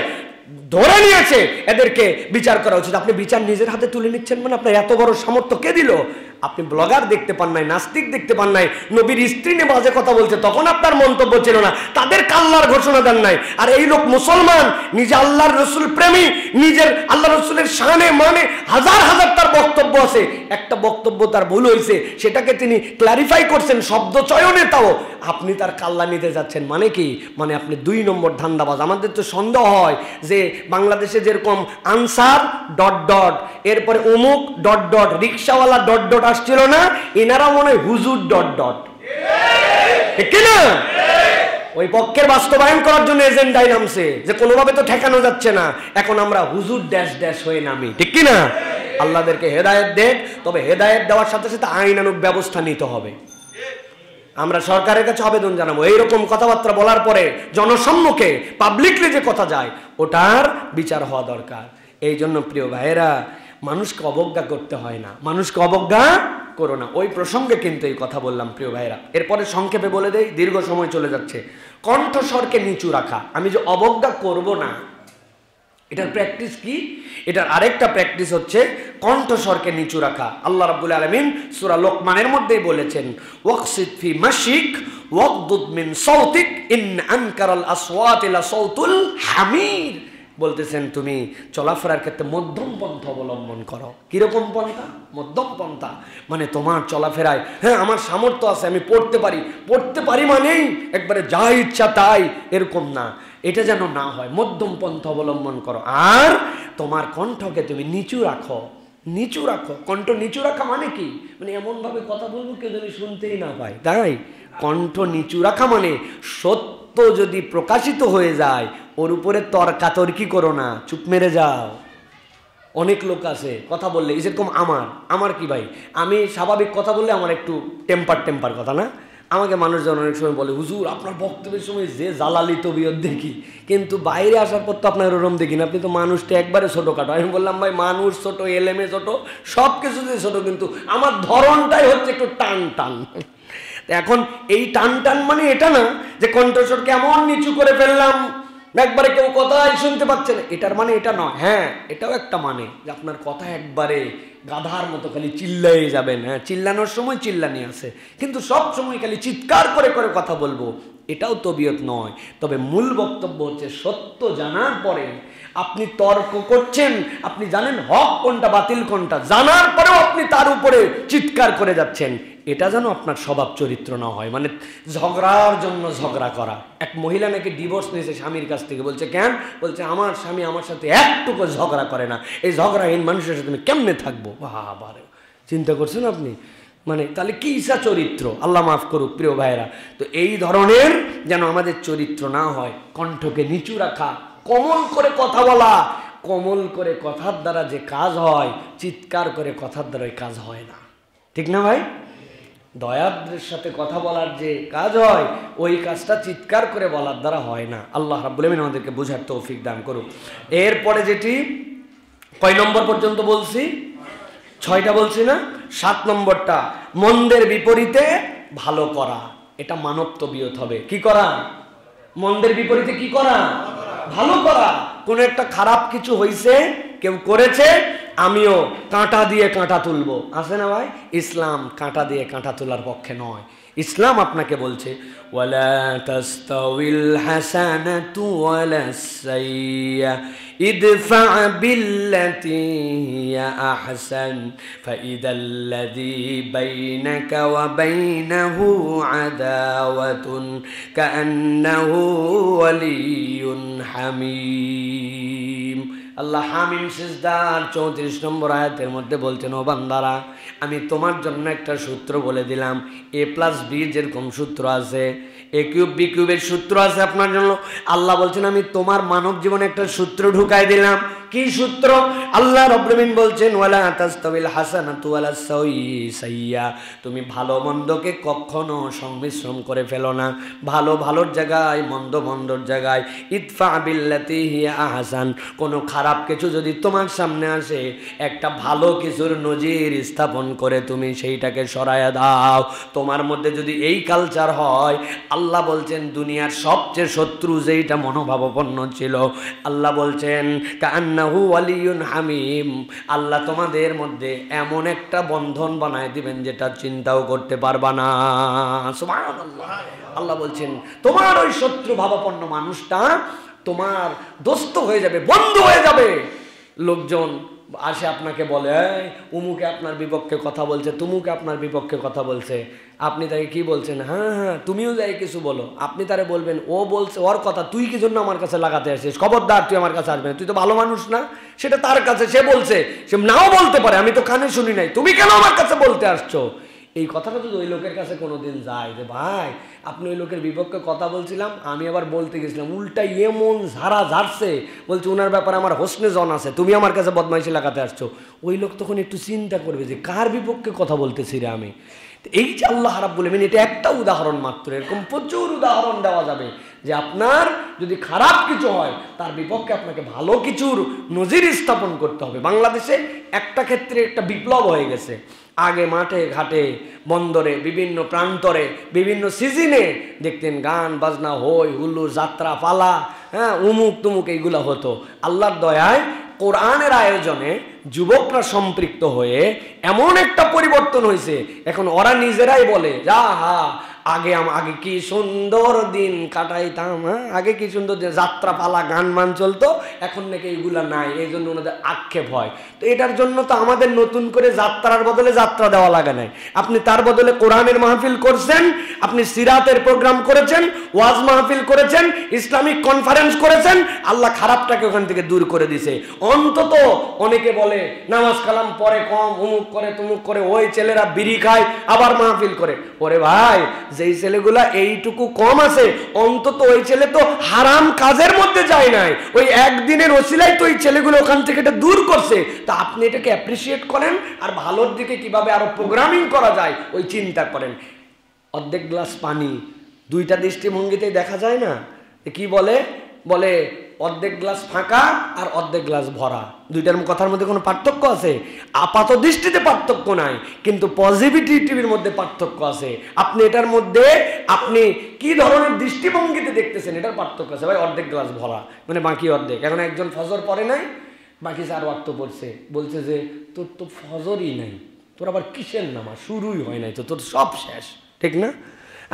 Speaker 1: ধরে নিয়েছে, এদেরকে বিচার করা উচিত। আপনি বিচার নিজের হাতে তুলে নিচ্ছেন মানে আপনার এত বড় সামর্থ্য কে দিল? আপনি ব্লগার দেখতে পান নাই, নাস্তিক দেখতে পান নাই, নবীর স্ত্রী নিয়ে বাজে কথা বলছে তখন আপনার মন্তব্য ছিল না, তাদের আল্লাহর ঘোষণা দেন নাই। আর এই লোক মুসলমান, নিজে আল্লাহর রসুল প্রেমী, নিজের আল্লাহ রসুলের শানে মানে হাজার হাজার তার বক্তব্য আছে, একটা বক্তব্য তার ভুল হয়েছে সেটাকে তিনি ক্লারিফাই করছেন শব্দ চয়নে, তাও আপনি তার কাল্লা নিতে যাচ্ছেন। মানে কি? মানে আপনি 2 নম্বর ধান্দাবাজ। আমাদের তো সন্দেহ হয় যে বাংলাদেশে যেরকম আনসার ... এরপরে অমুক ... রিক্সাওয়ালা ... আসছিল না, এনারা মনে হয় হুজুর ... ঠিক না? ওই পক্ষের বাস্তবায়ন করার জন্য এজেন্ডায় নামছে যে কোনোভাবে তো ঠেকানো যাচ্ছে না, এখন আমরা হুজুর ... হয়ে নামি, ঠিক কি না? আল্লাহদেরকে হেদায়েত দেখ, তবে হেদায়েত দেওয়ার সাথে সাথে আইনানুগ ব্যবস্থা নিতে হবে। আমরা সরকারের কাছে আবেদন জানাবো, এইরকম কথাবার্তা বলার পরে জনসম্মুখে পাবলিকলি যে কথা যায় ওটার বিচার হওয়া দরকার। এই জন্য প্রিয় ভাইয়েরা, মানুষকে অবজ্ঞা করতে হয় না, মানুষকে অবজ্ঞা করো না। ওই প্রসঙ্গে কিন্তু এই কথা বললাম প্রিয় ভাইয়েরা। এরপরে সংক্ষেপে বলে দেই, দীর্ঘ সময় চলে যাচ্ছে। কণ্ঠস্বরকে নিচু রাখা, আমি যে অবজ্ঞা করব না, এটার প্র্যাকটিস কি? এটার আরেকটা প্র্যাকটিস হচ্ছে কণ্ঠস্বরকে নিচু রাখা। আল্লাহ রাব্বুল আলামিন সূরা লোকমানের মধ্যেই বলেছেন, ওয়াকসিদ ফি মাশিক ওয়াগদুদ মিন সাউতিক ইন আনকারাল আসওয়াতি লা সাউতুল হামির। বলতেছেন তুমি চলাফেরার ক্ষেত্রে মধ্যম পন্থা অবলম্বন করো। কিরকম পন্থা? মধ্যম পন্থা। মানে তোমার চলাফেরায়, হ্যাঁ আমার সামর্থ্য আছে, আমি পড়তে পারি মানেই একবারে যা ইচ্ছা তাই, এরকম না, এটা যেন না হয়। মধ্যম পন্থা অবলম্বন করো। আর তোমার কণ্ঠকে তুমি নিচু রাখো, নিচু রাখো। কণ্ঠ নিচু রাখা মানে কি? মানে এমনভাবে কথা বলবো কেউ যদি শুনতেই না পায়, তাই কণ্ঠ নিচু রাখা মানে সত্য যদি প্রকাশিত হয়ে যায় ওর উপরে তর্কাতর্কি করো না, চুপ মেরে যাও। অনেক লোক আছে কথা বললে, যেরকম আমার কি ভাই, আমি স্বাভাবিক কথা বললে আমার একটু টেম্পার কথা না, আমাকে মানুষজন অনেক সময় বলে হুজুর আপনার বক্তব্যের সময় যে জালালি তবিয়ত দেখি, কিন্তু বাইরে আসার পর তো আপনার ওরম দেখি না, আপনি তো মানুষটা একবারে ছোটোখাটো। আমি বললাম ভাই মানুষ ছোট, এলেমে ছোট, সব কিছুতে ছোট, কিন্তু আমার ধরনটাই হচ্ছে একটু টান। এখন এই টান মানে এটা না যে কণ্ঠস্বর কেমন নিচু করে ফেললাম একবারে কেউ কথাই শুনতে পাচ্ছে না, এটার মানে এটা নয়। হ্যাঁ এটাও একটা মানে যে আপনার কথা একবারে গাধার মতো খালি চিল্লাই যাবেন। হ্যাঁ, চিল্লানোর সময় চিল্লানি আছে, কিন্তু সব সময় খালি চিৎকার করে করে কথা বলবো, এটাও তবিয়ত নয়। তবে মূল বক্তব্য হচ্ছে সত্য জানার পরে আপনি তর্ক করছেন, আপনি জানেন হক কোনটা বাতিল কোনটা, জানার পরেও আপনি তার উপরে চিৎকার করে যাচ্ছেন, এটা যেন আপনার স্বভাব চরিত্র না হয়। মানে ঝগড়ার জন্য ঝগড়া করা। এক মহিলা নাকি ডিভোর্স নিয়েছে স্বামীর কাছ থেকে, বলছে কেন? বলছে আমার স্বামী আমার সাথে একটুকু ঝগড়া করে না, এই ঝগড়াহীন মানুষের সাথে আমি কেমনে থাকবো? বাবারে, চিন্তা করছেন আপনি? মানে তাহলে কি ইসা চরিত্র, আল্লাহ মাফ করুক প্রিয় ভাইরা। তো এই ধরনের যেন আমাদের চরিত্র না হয়। কণ্ঠকে নিচু রাখা, কোমল করে কথা বলা। কোমল করে কথার দ্বারা যে কাজ হয়, চিৎকার করে কথার দ্বারা ওই কাজ হয় না, ঠিক না ভাই? দয়াদ্রের সাথে কথা বলার যে কাজ হয়, ওই কাজটা চিৎকার করে বলার দ্বারা হয় না। আল্লাহ রাব্বুল আমিন আমাদেরকে বোঝার তৌফিক দান করুক। এরপরে যেটি কয় নম্বর পর্যন্ত বলছি? 6টা বলছি না? 7 নম্বরটা মন্দের বিপরীতে ভালো করা। এটা মানব তবিয়ত হবে। কি করা? মন্দের বিপরীতে কি করা? ভালো করা। কোনো একটা খারাপ কিছু হইছে, কেউ করেছে, আমিও কাঁটা দিয়ে কাঁটা তুলবো, আছে না ভাই? ইসলাম কাঁটা দিয়ে কাঁটা তোলার পক্ষে নয়। ইসলাম আপনাকে বলছে ওয়ালা তাস্তাউিল হাসানাতু ওয়ালাস সাইয়্যা ইদফা বিল্লাতী হিয়া আহসান ফাইদাল্লাযী বাইনাকা ওয়া বাইনাহু আদাওয়াতুন কাআন্নাহু ওয়ালিয়্যুন হামীম। আল্লাহ হামিম সিজদার 34 নম্বর আয়াতের মধ্যে বলছেন, ও বান্দারা, আমি তোমার জন্য একটা সূত্র বলে দিলাম। a+b যেরকম সূত্র আছে, a³ b³ সূত্র আছে আপনার জন্য। আল্লাহ বলছেন আমি তোমার মানব জীবনে একটা সূত্র ঢুকাই দিলাম। কি সূত্র? আল্লাহ রাব্বুল আমিন বলছেন ওয়ালা তাস্তাবিল হাসানাতু ওয়ালাস সাইয়্যা, তুমি ভালো মন্দকে কখনো সংমিশ্রণ করে ফেলো না। ভালো ভালোর জায়গায়, মন্দ মন্দর জায়গায়। ইদফা বিল্লাতী হিয়া আহসান, কোনো খারাপ কিছু যদি তোমার সামনে আসে, একটা ভালো কিছুর নজির স্থাপন করে তুমি সেইটাকে সরায়া দাও। তোমার মধ্যে যদি এই কালচার হয়, আল্লাহ বলছেন দুনিয়ার সবচেয়ে শত্রু যেইটা মনোভাবাপন্ন ছিল, আল্লাহ বলছেন কাআন্নাহু ওয়ালিয়্যুন হামীম, আল্লাহ তোমাদের মধ্যে এমন একটা বন্ধন বানায় দিবেন যেটা চিন্তাও করতে পারবা না। সুবহানাল্লাহ। আল্লাহ বলছেন তোমার ওই শত্রু ভাবাপন্ন মানুষটা তোমার দোস্ত হয়ে যাবে, বন্ধু হয়ে যাবে। লোকজন আসে আপনাকে বলে উমুকে আপনার বিপক্ষে কথা বলছে, তুমুকে আপনার বিপক্ষে কথা বলছে, আপনি তাকে কি বলছেন? হ্যাঁ হ্যাঁ, তুমিও যাই কিছু বলো। আপনি তারে বলবেন ও বলছে ওর কথা, তুই কি জন্য আমার কাছে লাগাতে আসিস? খবরদার, তুই আমার কাছে আসবে না, তুই তো ভালো মানুষ না। সেটা তার কাছে, সে বলছে, সে নাও বলতে পারে, আমি তো কানে শুনি নাই, তুমি কেন আমার কাছে বলতে আসছো? এই কথাটা যদি ওই লোকের কাছে কোনোদিন যায় যে ভাই আপনি ওই লোকের বিপক্ষে কথা বলছিলাম, আমি আবার বলতে গেছিলাম, উল্টা এমন ঝাড়া ঝাড়ছে, বলছে ওনার ব্যাপারে আমার হোসনে জন আছে, তুমি আমার কাছে বদমাইশি লাগাতে আসছো। ওই লোক তখন একটু চিন্তা করবে যে কার বিপক্ষে কথা বলতেছি রে আমি। এই যে আল্লাহ রাব্বুল আমিন, এটা একটা উদাহরণ মাত্র, এরকম প্রচুর উদাহরণ দেওয়া যাবে যে আপনার যদি খারাপ কিছু হয়, তার বিপক্ষে আপনাকে ভালো কিছুর নজির স্থাপন করতে হবে। বাংলাদেশে একটা ক্ষেত্রে একটা বিপ্লব হয়ে গেছে। আগে মাঠে ঘাটে, বন্দরে, বিভিন্ন প্রান্তরে, বিভিন্ন সিজনে দেখতেন গান বাজনা, হই হুল্লোড়, যাত্রা পালা, হ্যাঁ, উমুক তুমুক এইগুলা হতো। আল্লাহর দয়ায় কোরআনের আয়োজনে যুবকরা সম্পৃক্ত হয়ে এমন একটা পরিবর্তন হয়েছে, এখন ওরা নিজেরাই বলে যা হা আগে কি সুন্দর দিন কাটাইতাম, হ্যাঁ, আগে কি সুন্দর দিন, যাত্রা পালা গান মান চলতো, এখন নাকি এইগুলা নাই, এই জন্য ওনাদের আক্ষেপ হয়। তো এটার জন্য তো আমাদের নতুন করে যাত্রার বদলে যাত্রা দেওয়া লাগে নাই। আপনি তার বদলে কোরআনের মাহফিল করছেন, আপনি সিরাতের প্রোগ্রাম করেছেন, ওয়াজ মাহফিল করেছেন, ইসলামিক কনফারেন্স করেছেন, আল্লাহ খারাপটাকে ওখান থেকে দূর করে দিছে। অন্তত অনেকে বলে নামাজ কালাম পরে কম, অমুক করে তুমুক করে, ওই ছেলেরা বিড়ি খায় আবার মাহফিল করে। ওরে ভাই, যেই ছেলেগুলা এইটুকু কম আছে, অন্তত ওই ছেলে তো হারাম কাজের মধ্যে যায় নাই, ওই একদিনের ওসিলায় তো ওই ছেলেগুলো ওখান থেকে এটা দূর করছে। তা আপনি এটাকে অ্যাপ্রিসিয়েট করেন, আর ভালোর দিকে কিভাবে আরো প্রোগ্রামিং করা যায় ওই চিন্তা করেন। অর্ধেক গ্লাস পানি দুইটা দৃষ্টিভঙ্গিতেই দেখা যায় না। কি বলে বলে অর্ধেক গ্লাস ফাঁকা আর অর্ধেক গ্লাস ভরা, দুইটার কথার মধ্যে কোনো পার্থক্য আছে? আপাত দৃষ্টিতে পার্থক্য নাই, কিন্তু পজিটিভিটির মধ্যে পার্থক্য আছে। আপনি এটার মধ্যে আপনি কি ধরনের দৃষ্টিভঙ্গিতে দেখতেছেন এটার পার্থক্য আছে। ভাই অর্ধেক গ্লাস ভরা মানে বাকি অর্ধেক। এখন একজন ফজর পড়ে নাই, বাকি 4 ওয়াক্ত পড়ছে, বলছে যে তোর তো ফজরই নাই, তোর আবার কিসের নামাজ শুরুই হয় নাই, তো তোর সব শেষ, ঠিক না?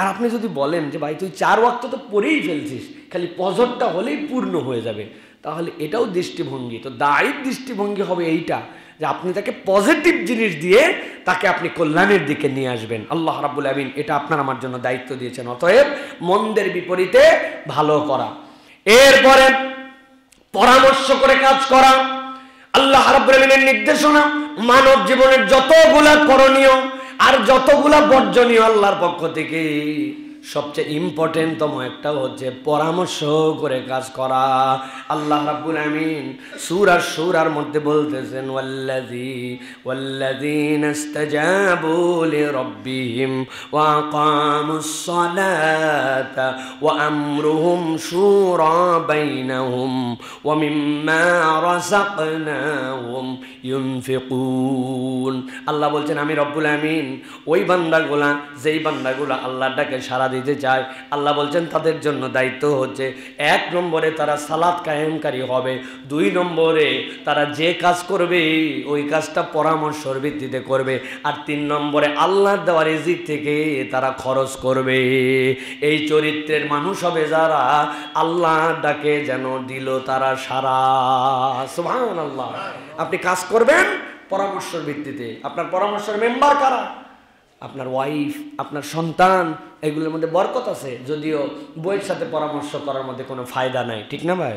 Speaker 1: আর আপনি যদি বলেন যে ভাই তুই 4 ওয়াক্ত তো পড়েই ফেলছিস, খালি ফজরটা হলেই পূর্ণ হয়ে যাবে, তাহলে এটাও দৃষ্টিভঙ্গি। তো দায়িত্ব দৃষ্টিভঙ্গি হবে এইটা যে আপনি তাকে পজিটিভ জিনিস দিয়ে তাকে আপনি কল্যাণের দিকে নিয়ে আসবেন। আল্লাহ রাব্বুল আমিন এটা আপনার আমার জন্য দায়িত্ব দিয়েছেন। অতএব মন্দের বিপরীতে ভালো করা, এরপরে পরামর্শ করে কাজ করা। আল্লাহ রাব্বুল আমিনের নির্দেশনা মানব জীবনের যতগুলা করণীয় আর যতগুলা বর্জনীয় আল্লাহর পক্ষ থেকে সবচেয়ে ইম্পর্টেন্টতম একটা হচ্ছে পরামর্শ করে কাজ করা। আল্লাহ রাব্বুল আমিন সূরা শুরার মধ্যে বলতেছেন ওয়াল্লাযীনা ইসতাজাবু লিরাব্বিহিম ওয়া আকামুস সালাতা ওয়া আমরুহুম শুরা বাইনাহুম ওয়া মিম্মা রাযাকনাহুম ইউনফিকুন। আল্লাহ বলছেন আমি রব্বুল আমিন ওই বান্দাগুলা, যেই বান্দাগুলা আল্লাহর ডাকে সাড়া দিতে চায়, আল্লাহ বলছেন তাদের জন্য দায়িত্ব হচ্ছে 1 নম্বরে তারা সালাত কায়েমকারী হবে, 2 নম্বরে তারা যে কাজ করবে ওই কাজটা পরামর্শের ভিত্তিতে করবে, আর 3 নম্বরে আল্লাহর দেওয়া রিজিক থেকে তারা খরচ করবে। এই চরিত্রের মানুষ হবে যারা আল্লাহর ডাকে যেন দিল তারা সারা। সুবহানাল্লাহ। আপনি কাজ করবেন পরামর্শের ভিত্তিতে। আপনার পরামর্শের মেম্বার কারা? আপনার ওয়াইফ, আপনার সন্তান, এগুলোর মধ্যে বরকত আছে, যদিও বইয়ের সাথে পরামর্শ করার মধ্যে কোনো ফায়দা নাই, ঠিক না ভাই?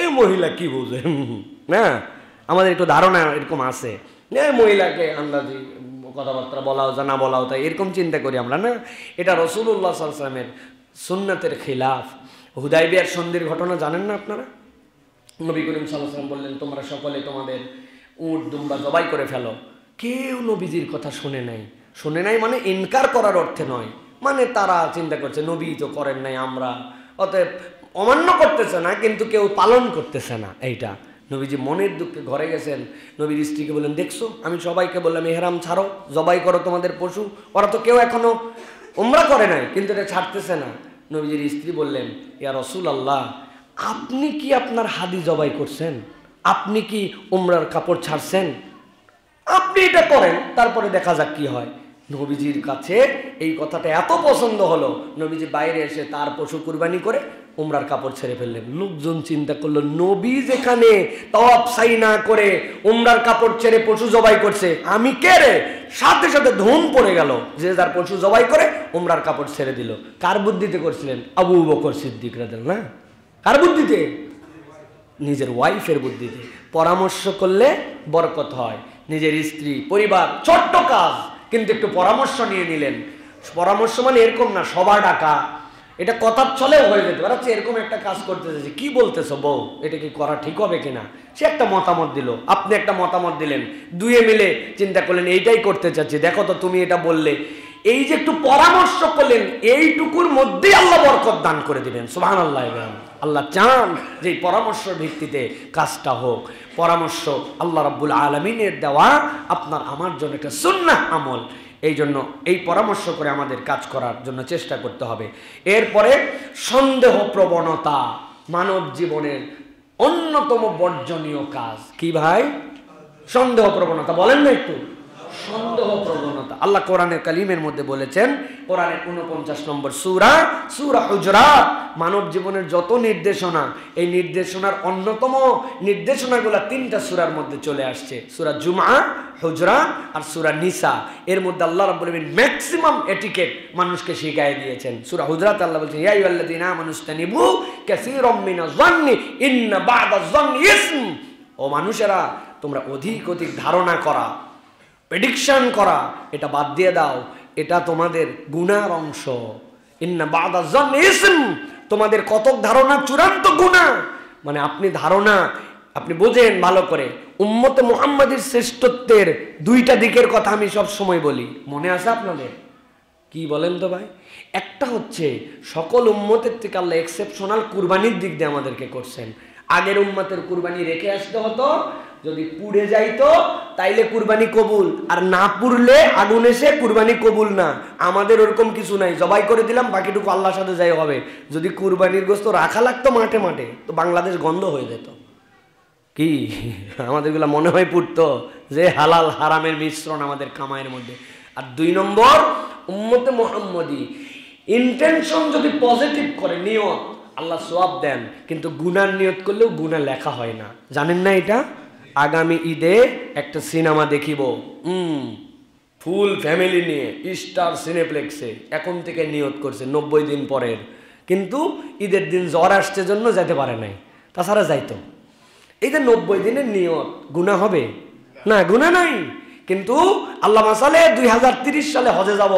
Speaker 1: এই মহিলা কি বুঝে না, আমাদের একটু ধারণা এরকম আছে, এই মহিলাকে আন্দাজি কথাবার্তা বলাও যা না বলাও তাই এরকম চিন্তা করি আমরা, না? এটা রাসূলুল্লাহ সাল্লাল্লাহু আলাইহি ওয়াসাল্লামের সুন্নাতের খিলাফ। হুদায়বিয়ার সন্ধির ঘটনা জানেন না আপনারা? নবী করিম সাল্লাল্লাহু আলাইহি ওয়াসাল্লাম বললেন তোমরা সকলে তোমাদের উট দুম্বা জবাই করে ফেলো। কেউ নবীজির কথা শুনে নাই। শুনে নাই মানে ইনকার করার অর্থে নয়, মানে তারা চিন্তা করছে নবী তো করেন নাই, আমরা অতএব অমান্য করতেছে না, কিন্তু কেউ পালন করতেছে না। এইটা নবীজি মনের দুঃখে ঘরে গেছেন, নবীর স্ত্রীকে বললেন দেখছো আমি সবাইকে বললাম ইহরাম ছাড়ো, জবাই করো তোমাদের পশু, ওরা তো কেউ এখনো উমরা করে নাই, কিন্তু এটা ছাড়তেছে না। নবীজির স্ত্রী বললেন ইয়া রাসূলুল্লাহ, আপনি কি আপনার হাদি জবাই করছেন? আপনি কি উমরার কাপড় ছাড়ছেন? আপনি এটা করেন, তারপরে দেখা যাক কি হয়। নবীজির কাছে এই কথাটা এত পছন্দ হলো, নবীজি বাইরে এসে তার পশু কুরবানি করে উমরার কাপড় ছেড়ে ফেললেন। লোকজন চিন্তা করলো নবী যেখানে তওয়াফ সাই না করে উমরার কাপড় ছেড়ে পশু জবাই করছে, আমি কে রে? সাথে সাথে ধুম পড়ে গেল, যে যার পশু জবাই করে উমরার কাপড় ছেড়ে দিল। কার বুদ্ধিতে করছিলেন? আবু বকর সিদ্দিক রাদিয়াল্লাহু আনহু। না, কার বুদ্ধিতে? নিজের ওয়াইফের বুদ্ধিতে। পরামর্শ করলে বরকত হয়। নিজের স্ত্রী, পরিবার, ছোট্ট কাজ কিন্তু একটু পরামর্শ নিয়ে নিলেন। পরামর্শ মানে এরকম না সবার ডাকা, এটা কথার ছলেও হয়ে যেতে পারে। আচ্ছা এরকম একটা কাজ করতে চাইছি, কি বলতেছো বউ, এটা কি করা ঠিক হবে কিনা? সে একটা মতামত দিল, আপনি একটা মতামত দিলেন, দুয়ে মিলে চিন্তা করলেন এইটাই করতে চাচ্ছি, দেখো তো তুমি এটা বললে। এই যে একটু পরামর্শ করলেন, এইটুকুর মধ্যেই আল্লাহ বরকত দান করে দিবেন। সুবহানাল্লাহ। আল্লাহ চান যে এই পরামর্শের ভিত্তিতে কাজটা হোক। পরামর্শ আল্লাহ রাব্বুল আলামিনের দেওয়া আপনার আমার জন্য একটা সুন্নাহ আমল। এই জন্য এই পরামর্শ করে আমাদের কাজ করার জন্য চেষ্টা করতে হবে। এরপরে সন্দেহ প্রবণতা মানব জীবনের অন্যতম বর্জনীয় কাজ। কি ভাই? সন্দেহ প্রবণতা। বলেন না একটু। সন্দেহ প্রবণতা আল্লাহ কোরআনের কালিমের মধ্যে বলেছেন, কোরআনের 49 নম্বর সূরা, সূরা হুজরাত। মানব জীবনের যত নির্দেশনা, এই নির্দেশনার অন্যতম নির্দেশনাগুলো 3টা সূরার মধ্যে চলে আসছে। সূরা জুমআ, হুজরাত আর সূরা নিসা। এর মধ্যে আল্লাহ রাব্বুল আলামিন ম্যাক্সিমাম এটিকেট মানুষকে শিখিয়ে দিয়েছেন। সূরা হুজরাত আল্লাহ বলছেন ইয়া আইয়ুহাল্লাযীনা আমানুস্তানিবু কাসীরাম মিনাজ-যন্নি ইন্না বা'দাজ-যন্নি ইসম। ও মানুষেরা, তোমরা অধিক অধিক ধারণা করা, প্রেডিকশন করা, এটা বাদ দিয়ে দাও, এটা তোমাদের গুনার অংশ। ইন্না বা'দাজ-যন্নি ইসম, তোমাদের কতক ধারণা চূড়ান্ত গুনাহ। মানে আপনি ধারণা, আপনি বোঝেন ভালো করে। উম্মতে মুহাম্মাদের শ্রেষ্ঠত্বের 2টা দিকের কথা আমি সব সময় বলি, মনে আছে আপনাদের? কি বলেন তো ভাই? একটা হচ্ছে সকল উম্মতের থেকে আল্লাহ এক্সেপশনাল কুরবানির দিক দিয়ে আমাদেরকে করছেন। আগের উম্মতের কুরবানি রেখে আসতে হতো, যদি পুড়ে যাইতো তাইলে কুরবানি কবুল, আর না পুড়লে আগুন এসে কুরবানি কবুল না। আমাদের ওরকম কিছু নাই, জবাই করে দিলাম, বাকিটুকু আল্লাহর সাথে যাই হবে। যদি কুরবানির গোশত রাখা লাগতো মাঠে মাঠে, তো বাংলাদেশ গন্ধ হয়ে যেত। কি আমাদেরগুলো মনে হয় পড়তো যে হালাল হারামের মিশ্রণ আমাদের কামাইয়ের মধ্যে। আর 2 নম্বর, উম্মতে মুহাম্মদী ইন্টেনশন যদি পজিটিভ করে, নিয়ত, আল্লাহ সওয়াব দেন, কিন্তু গুনার নিয়ত করলেও গুনাহ লেখা হয় না। জানেন না এটা? আগামী ঈদে একটা সিনেমা দেখিব, ফুল ফ্যামিলি নিয়ে, স্টার সিনেপ্লেক্সে। এখন থেকে নিয়ত করছে 90 দিন পরের, কিন্তু ঈদের দিন জ্বর আসছে জন্য যেতে পারে নাই, তাছাড়া যাইতো। এই যে 90 দিনের নিয়ত, গুনাহ হবে না? গুনাহ নাই। কিন্তু আল্লাহ মাসালে 2030 সালে হজে যাব,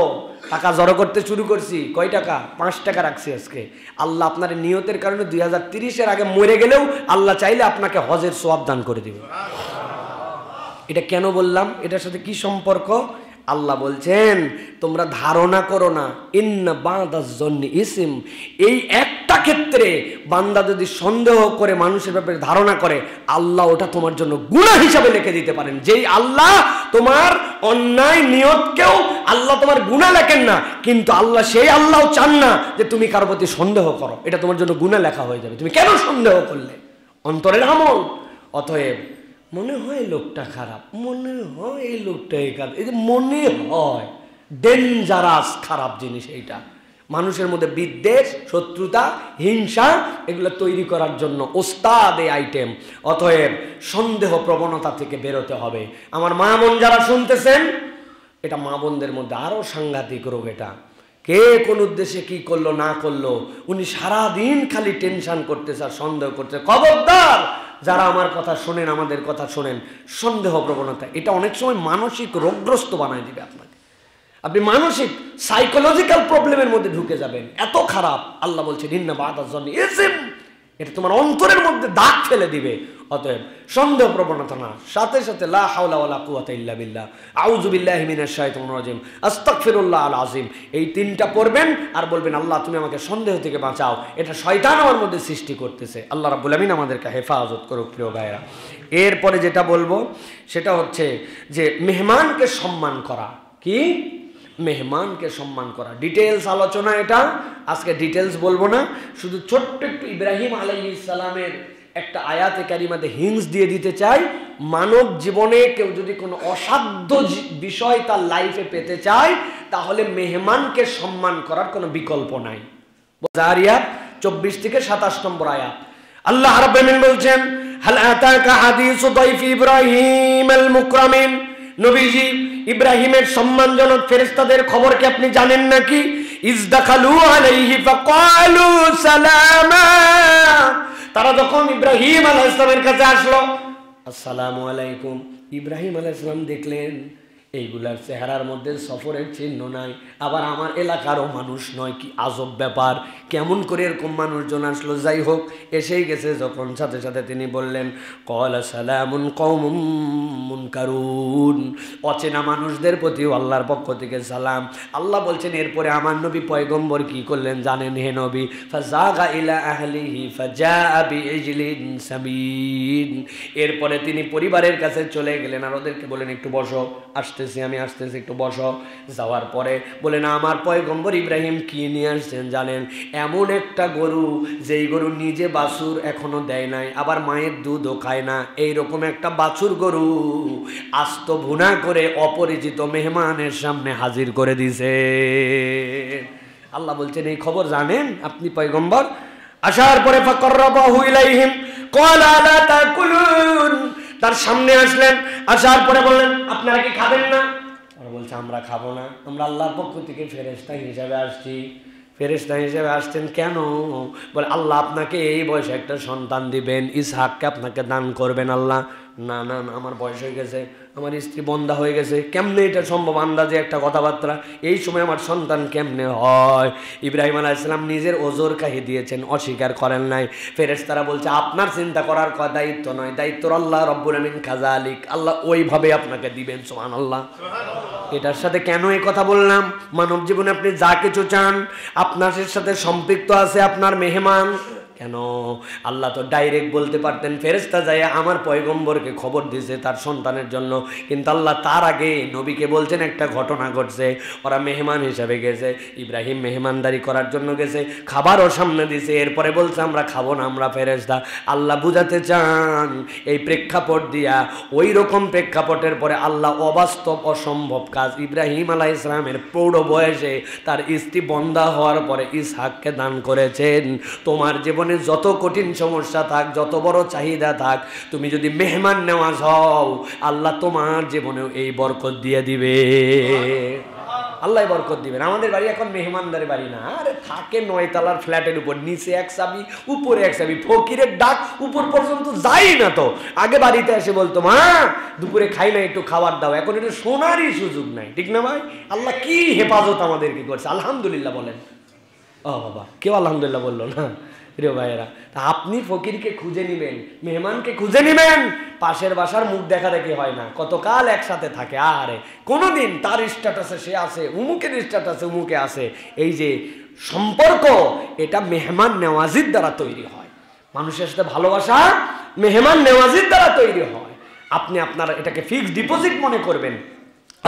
Speaker 1: টাকা জড়ো করতে শুরু করছি। কয় টাকা? 5 টাকা রাখছি আজকে। আল্লাহ আপনার নিয়তের কারণে 2030-এর আগে মরে গেলেও আল্লাহ চাইলে আপনাকে হজের সওয়াব দান করে দিবে। এটা কেন বললাম? এটার সাথে কি সম্পর্ক? আল্লাহ বলছেন তোমরা ধারণা করো না, ইন্না বাদাজ জন্নি ইসিম। এই একটা ক্ষেত্রে বান্দা যদি সন্দেহ করে, মানুষের ব্যাপারে ধারণা করে, আল্লাহ ওটা তোমার জন্য গুনাহ হিসাবে লিখে দিতে পারেন। যেই আল্লাহ তোমার অন্যায় নিয়তকেও আল্লাহ তোমার গুনাহ লেখেন না, কিন্তু আল্লাহ সেই আল্লাহও চান না যে তুমি কারো প্রতি সন্দেহ করো, এটা তোমার জন্য গুনাহ লেখা হয়ে যাবে। তুমি কেন সন্দেহ করলে? অন্তরের আমল। অতএব মনে হয় লোকটা খারাপ, মনে হয় এই লোকটা এই খারাপ, এই যে মনে হয়, ডেঞ্জারাস খারাপ জিনিস এইটা। মানুষের মধ্যে বিদ্বেষ, শত্রুতা, হিংসা, এগুলো তৈরি করার জন্য ওস্তাদ এই আইটেম। অতএব সন্দেহ প্রবণতা থেকে বেরোতে হবে। আমার মা বোন যারা শুনতেছেন, এটা মা বোনদের মধ্যে আরো সাংঘাতিক রোগ। এটা কে কোন উদ্দেশ্যে কি করলো না করলো, উনি সারাদিন খালি টেনশন করতেছে আর সন্দেহ করতে। খবরদার, যারা আমার কথা শোনেন, আমাদের কথা শোনেন, সন্দেহ প্রবণতা এটা অনেক সময় মানসিক রোগগ্রস্ত বানায় দিবে আপনাকে। আপনি মানসিক সাইকোলজিক্যাল প্রবলেমের মধ্যে ঢুকে যাবেন, এত খারাপ। আল্লাহ বলছে ইন্না বাদাজ জন্নি ইসিম, এটা তোমার অন্তরের মধ্যে দাগ ফেলে দিবে। অতএব সন্দেহ প্রবণতা না, সাথে সাথে লা হাওলা ওয়ালা কুওয়াতা ইল্লা বিল্লাহ, আউযু বিল্লাহি মিনাশ শাইতানির রাজিম, আস্তাগফিরুল্লাহ আল আযীম, এই 3টা পড়বেন আর বলবেন আল্লাহ তুমি আমাকে সন্দেহ থেকে বাঁচাও, এটা শয়তান আমার মধ্যে সৃষ্টি করতেছে। আল্লাহ রাব্বুল আমিন আমাদেরকে হেফাজত করুক। প্রিয় ভাইরা, এরপরে যেটা বলবো সেটা হচ্ছে যে মেহমানকে সম্মান করা। কি? মেহমানকে সম্মান করা। ডিটেলস আলোচনা এটা, আজকে ডিটেলস বলবো না, শুধু ছোট্ট একটু ইব্রাহিম আলাইহিস সালামের একটা আয়াতে কারিমাতে হিংস দিয়ে দিতে চাই। মানব জীবনে কেউ যদি কোনো অসাধ্য বিষয় তার লাইফে পেতে চায়, তাহলে মেহমানকে সম্মান করার কোনো বিকল্প নাই। জারিয়াত 24 থেকে 27 নম্বর আয়াত, আল্লাহ রাব্বুল আমিন বলছেন হাল আতাকা হাদিসু দাইফি ইব্রাহিম আল মুকরামিন, নবীজি ইব্রাহিমের সম্মানজনক ফেরেশতাদের খবর কি আপনি জানেন নাকি? ইজদাখালু আলাইহি ফাকালু সালামা, তারা যখন ইব্রাহিম আলাইহিস সালামের কাছে আসলো, আসসালামু আলাইকুম। ইব্রাহিম আলাইহিস সালাম দেখলেন এইগুলার চেহারার মধ্যে সফরের চিহ্ন নাই, আবার আমার এলাকারও মানুষ নয়। কি আজব ব্যাপার, কেমন করে এরকম মানুষজন আসলো? যাই হোক, এসেই গেছে যখন, সাথে সাথে তিনি বললেন ক্বালা সালামুন কওমুম মুনকারুন, অচেনা মানুষদের প্রতিও আল্লাহর পক্ষ থেকে সালাম। আল্লাহ বলছেন এরপরে আমার নবী পয়গম্বর কি করলেন জানেন? হে নবী, ফাযাগা ইলা আহলিহি ফাজাআ বিইজলিন সামিন, এরপরে তিনি পরিবারের কাছে চলে গেলেন আর ওদেরকে বলেন একটু বসো, আমি আসতেছি, একটু বসো। যাওয়ার পরে বলেন আমার পয়গম্বর ইব্রাহিম কি নিয়ে আসছেন জানেন? এমন একটা গরু, যেই গরু নিজে বাছুর এখনো দেয় নাই, আবার মায়ের দুধও খায় না, এইরকম একটা বাছুর গরু আস্ত ভুনা করে অপরিচিত মেহমানের সামনে হাজির করে দিছে। আল্লাহ বলছেন এই খবর জানেন আপনি পয়গম্বর? আসার পরে ফাকাররাবাহু ইলাইহিম ক্বালা লা তাকুলুন, তার সামনে আসলেন, আসার পরে বললেন আপনারা কি খাবেন না? ওরা বলছে আমরা খাবো না, আমরা আল্লাহর পক্ষ থেকে ফেরেশতা হিসেবে আসছি। ফেরেশতা হিসেবে আসছেন কেন? বলে আল্লাহ আপনাকে এই বয়সে একটা সন্তান দিবেন, ইসহাককে আপনাকে দান করবেন আল্লাহ। না না না, আমার বয়স হয়ে গেছে, আমার স্ত্রী বন্ধা হয়ে গেছে, কেমনে এটা সম্ভব? আন্দাজে একটা কথাবার্তা, এই সময় আমার সন্তান কেমনে হয়? ইব্রাহিম আলাইহিস সালাম নিজের ওজর কাহি দিয়েছেন, অস্বীকার করেন নাই। ফেরেশতারা বলছে আপনার চিন্তা করার দায়িত্ব নয়, দায়িত্ব আল্লাহ রব্বুল আমিন কাযালিক, আল্লাহ ওইভাবে আপনাকে দিবেন। সুবহানাল্লাহ। এটার সাথে কেন এই কথা বললাম? মানব জীবনে আপনি যা কিছু চান, আপনার সাথে সম্পৃক্ত আছে আপনার মেহমান। কেন? আল্লাহ তো ডাইরেক্ট বলতে পারতেন ফেরেশতা যায় আমার পয়গম্বরকে খবর দিয়েছে তার সন্তানের জন্য, কিন্তু আল্লাহ তার আগে নবীকে বলছেন একটা ঘটনা ঘটছে। ওরা মেহমান হিসাবে গেছে, ইব্রাহিম মেহমানদারি করার জন্য গেছে, খাবারও সামনে দিয়েছে, এরপরে বলছে আমরা খাবো না, আমরা ফেরেশতা। আল্লাহ বুঝাতে চান এই প্রেক্ষাপট দিয়া, ওই রকম প্রেক্ষাপটের পরে আল্লাহ অবাস্তব অসম্ভব কাজ ইব্রাহিম আলাইহিস সালামের প্রৌঢ় বয়সে তার স্ত্রী বন্ধা হওয়ার পরে ইসহাককে দান করেছেন। তোমার জীবনে যত কঠিন সমস্যা থাক, যত বড় চাহিদা থাক, তুমি যদি মেহমান নেওয়াজ হও, আল্লাহ তোমার জীবনেও এই বরকত দিয়ে দিবে। আল্লাহ বরকত দিবেন। আমাদের বাড়ি এখন মেহমানদারের বাড়ি না, আরে থাকে 9 তলার ফ্ল্যাটের উপর, নিচে এক চাবি উপরে এক চাবি, ফকিরের ডাক উপর পর্যন্ত যাই না। তো আগে বাড়িতে এসে বলতো মা দুপুরে খাই না, একটু খাবার দাও, এখন এটা শোনারই সুযোগ নাই, ঠিক না ভাই? আল্লাহ কি হেফাজত আমাদেরকে করছে, আলহামদুলিল্লাহ বলেন। ও বাবা, কেউ আলহামদুলিল্লাহ বললো না প্রিয় ভাইয়েরা। তা আপনি ফকিরকে খুঁজে নিবেন, মেহমানকে খুঁজে নিবেন, পাশের বাসার মুখ দেখা দেখি হয় না, কতকাল একসাথে থাকে, আরে কোনোদিন তার স্ট্যাটাসে সে আছে, উমুকের স্ট্যাটাসে উমুকে আছে। এই যে সম্পর্ক, এটা মেহমান নেওয়াজির দ্বারা তৈরি হয়। মানুষের সাথে ভালোবাসা মেহমান নেওয়াজির দ্বারা তৈরি হয়। আপনি আপনার এটাকে ফিক্সড ডিপোজিট মনে করবেন।